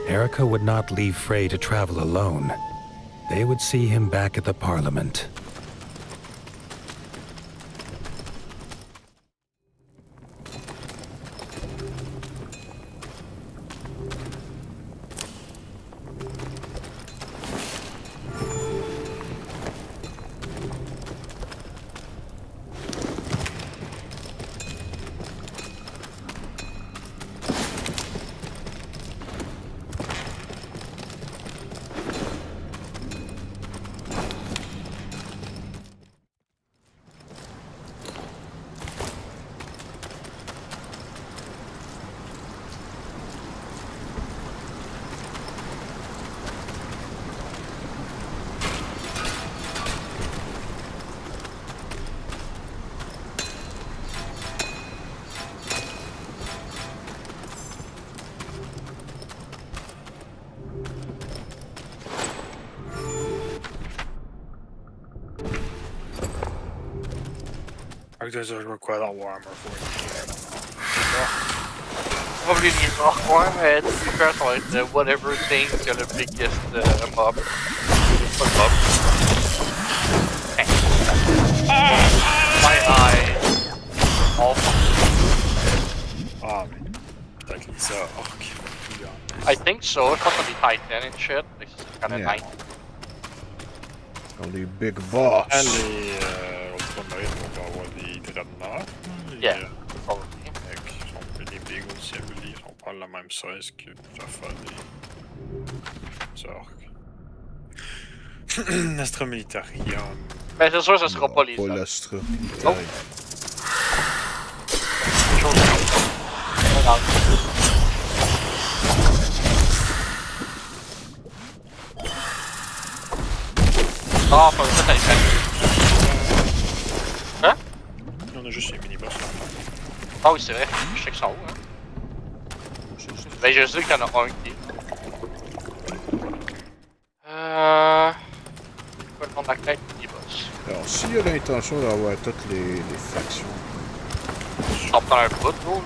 Erica would not leave Frey to travel alone. They would see him back at the Parliament. Fait que ça, je vois quoi dans Warhammer 40. Probably the rock one, to be fair, so like the whatever thing is the biggest mob. Mob. My eye. Awful. Ah, mais. Peut-être les orques. I think so. It's not gonna be Titan and shit. This is kind of Yeah. nice. Dans les big boss. Les ultramarines vont avoir des dreadnoughts. Yeah, probably. Ils sont plus des big aussi, ils sont pas la même size que la fois des orques. L'Astra Militarium. Mais c'est sûr, ce sera pas les Pas autres. l'Astra. Nope. Voilà. Ah, faut ça, t'as fait. Hein? On a juste les mini-boss. Ah oui, c'est vrai. Je sais qu'ils sont où, hein? Ben, je sais qu'il y en a un qui est. Quoi le nom de la quête? Mini-boss. Alors, s'il y a l'intention d'avoir toutes les factions, Ça va prendre un bout, gros.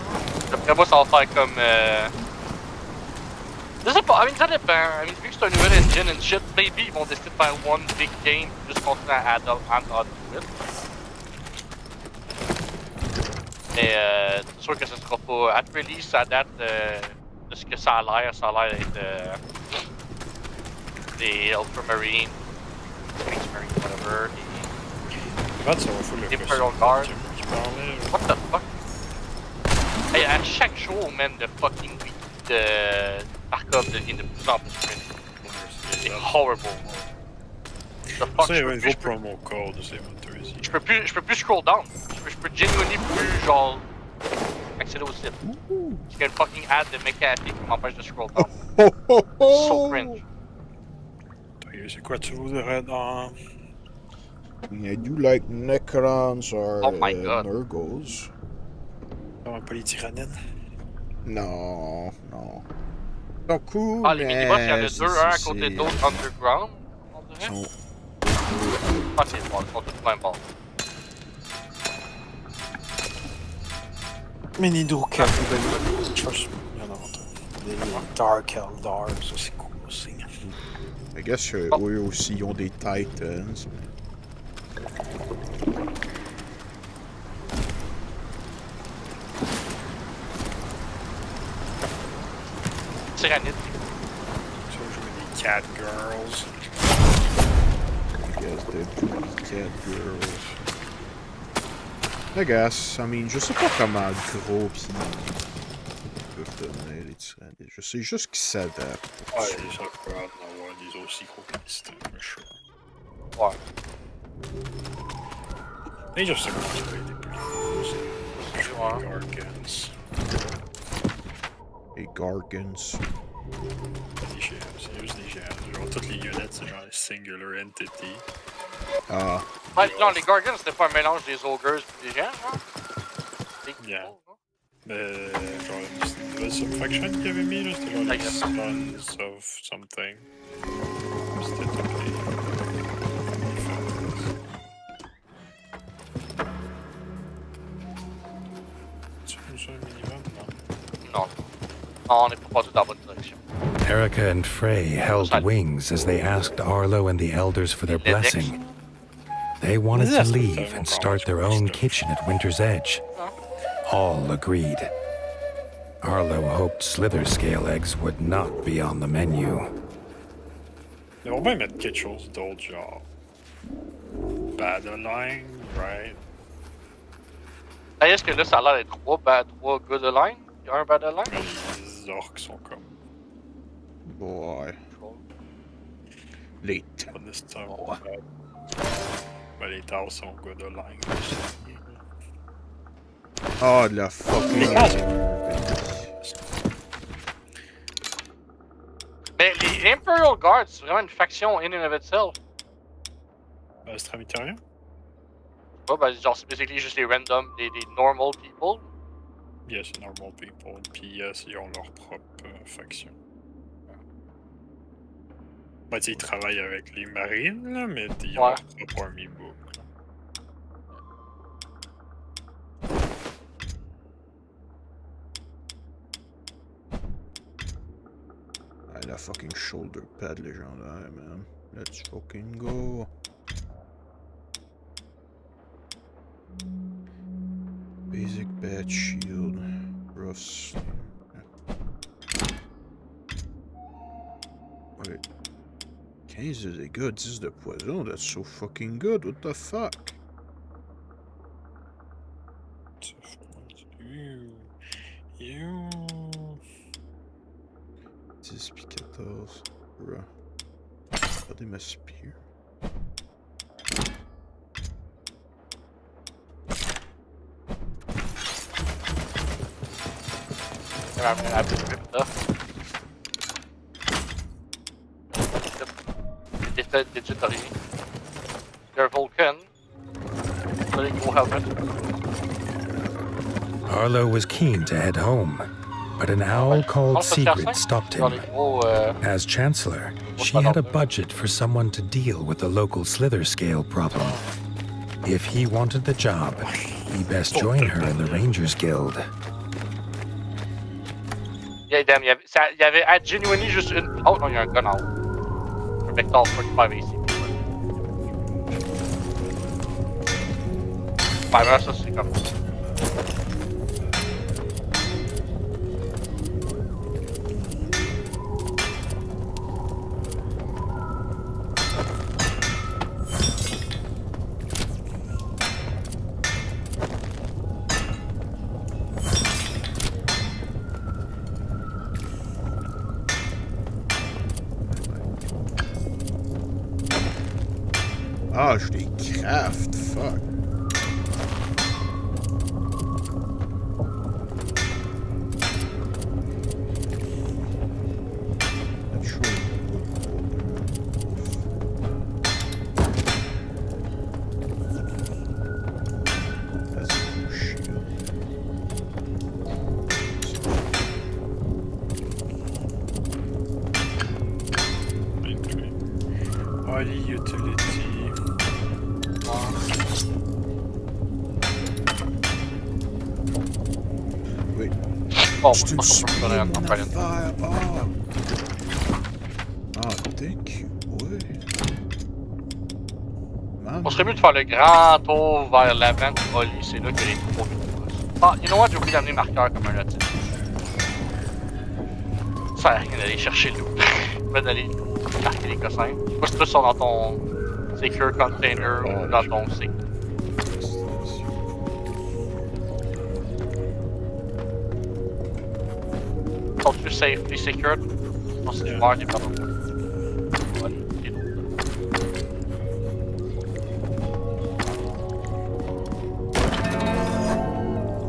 D'après moi, ça va faire comme. Je sais pas, I mean, ça dépend. I mean, vu que c'est un nouvel engine and shit, maybe ils vont décider de faire one big game, juste continuer à add on to it. Mais c'est sûr que ce sera pas. At release, à date, de ce que ça a l'air d'être des Ultramarines, Space Marines, whatever, En fait, ça va foutre le Imperial Guard. qui parlait. What the fuck? Hey, à chaque jour, man, de fucking week de Tarkov devient de plus en plus cringe. C'est horrible. The fuck, Ça, il y avait un nouveau je peux- promo code de ces monteurs ici. je peux plus scroll down. Je peux genuinely plus, genre, accéder au site. Parce qu'il y a une fucking ad de McAfee qui m'empêche de scroll down. So cringe. C'est quoi tu voudrais dans... I do like Necrons or Oh my God. Nurgles. Dans pas les tyrannines? Non, non. Ils sont cool, Ah, les mini-boss, il y en a mais deux, un à côté de l'autre, underground, on Ils dirait. sont... Ah, c'est bon, ils sont tous même bons. Mini Doka, je pense qu'il y en a d'autres. Des Dark Eldar, ça c'est cool aussi. I guess eux aussi ils ont des Titans. Tyrannide. Ça, je mets des Cat Girls. I guess they're cat girls. I guess, I mean, je sais pas comment gros pis ils peuvent devenir les tyrannides. Je sais juste qu'ils s'adaptent. Ouais, ça peut en avoir des aussi gros que c'était méchant. Ouais. Et je sais comment ça va être plus gros aussi. Je vois les Gargans. Les Gargans. Les géants, c'est juste des géants. Genre, toutes les units, c'est genre des singular entity. Ah, Ouais, non, les Gargans, c'était pas un mélange des ogres et des gens, genre? Des Yeah. gros, non? Genre, c'était une nouvelle subfaction qu'il avait mis, là. C'était genre I les guess. Sons of something. C'était toutes les... Non. Non, on n'est pas passé dans la bonne direction. Erica and Frey held wings as they asked Arlo and the elders for their blessing. They wanted to leave and start their own kitchen at Winter's Edge. All agreed. Arlo hoped slither scale eggs would not be on the menu. Ils vont bien mettre quelque chose d'autre, genre. Badeline, right? Hey, est-ce que là, ça a l'air d'être 3 good align? Il y a un bad align? Mais les orques sont comme. Boy. Les Pas nécessairement bad. Mais les tasses sont good align aussi. Oh, de la fucking. Mais les Imperial Guards, c'est vraiment une faction in and of itself. C'est Tramiterien? Ouais, ben, genre, c'est basically juste les random, les normal people. Yes, normal people. Puis yes, ils ont leur propre faction. Ben, ils travaillent avec les marines, là, mais ils ont leur propre army book. Ah, la fucking shoulder pad légendaire, man. Let's fucking go. Basic bat shield. Rough sling. Wait. 15 de dégâts, 10 de poison. That's so fucking good. What the fuck? You. 10 puis 14. Bruh. Regardez ma spear. I'm gonna have to rip stuff. They said digitally. They're Vulcan. So they go help it. Arlo was keen to head home, but an owl called Sigrid stopped him. As Chancellor, she had a budget for someone to deal with the local slither scale problem. If he wanted the job, he best join her in the Rangers Guild. Yeah, damn, il y avait genuinely juste une. Oh non, il y a un gun en haut. Un Vector 45 ici. Ouais, mais ça c'est comme. Ah, je les craft, fuck. Highly utility. Wait. Oh, C'est une je connais un compagnon. Ah, thank you, boy. On serait mieux de faire le grand tour vers l'avant de Oli, c'est là que les gros boss. Ah, you know what, j'ai oublié d'amener marqueur comme un lotin. Ça sert à rien d'aller chercher le loot. Mais d'aller marquer les cossins. Je sais pas si tous sont dans ton secure container ou dans ton safe. Sont-tu safely secured? Je pense que c'est mort, il est pas dans le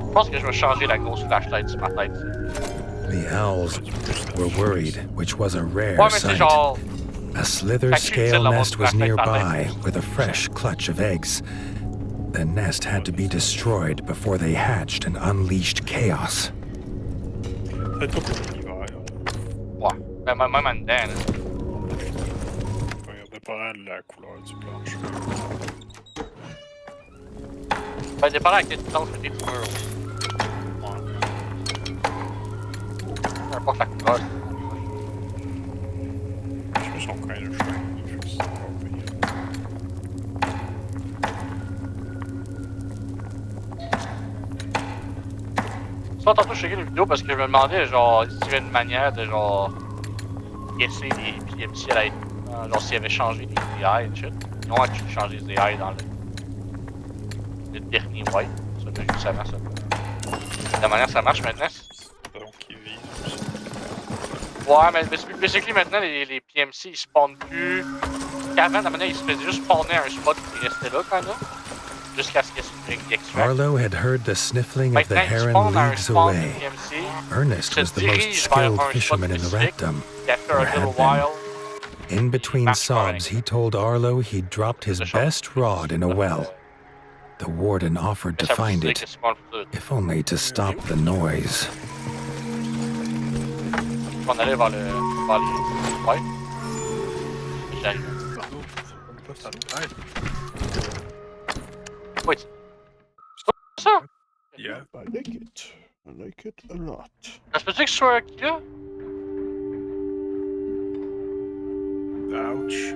Je pense que je vais changer la grosse flashlight sur ma tête. The owls were worried, which was a rare Ouais, mais c'est sight. genre. A slither scale nest was nearby with a fresh clutch of eggs. The nest had to be destroyed before they hatched and unleashed chaos. C'est tout pour l'hiver. Ouais, mais même en dedans, là. Regardez pas la couleur du plancher. Ça dépend à quelle distance que t'es du mur. Ouais. Je me sens kind of shiny, fait que c'est pas pire. Ça, tantôt, je checkais une vidéo parce que je me demandais, genre, s'il y avait une manière de, genre, guesser les PMC à la genre, s'il avait changé les AI et shit. Ils ont actually changé les AI dans le dernier wipe. Ça, là, juste avant ça. La manière que ça marche maintenant, Donc il vise aussi. ouais, mais basically, maintenant, les PMC, ils spawnent plus. Qu'avant, la manière, ils se faisaient juste spawner à un spot qui restait là, quand même. Jusqu'à ce qu'ils extract. Arlo had heard the sniffling of the Maintenant, ils heron spawnent à un leagues spawn de away. PMC. Ernest Se was the most dirigent vers skilled un spot fisherman in the spécifique. Rectum. Puis after a Or little had been. while, In between marche pas sobs, rien. he told Arlo he'd dropped his Ça change. best rod in a well. The warden offered to Ça vous find dit it, que c'est pas le futur. if only to stop the noise. On allait vers les. Ouais. J'arrive. Pardon, c'est pas ça. Ouais. Wait. C'est ça? Yeah. I like it. I like it a lot. Ça se peut-tu que je sois qui là? Ouch.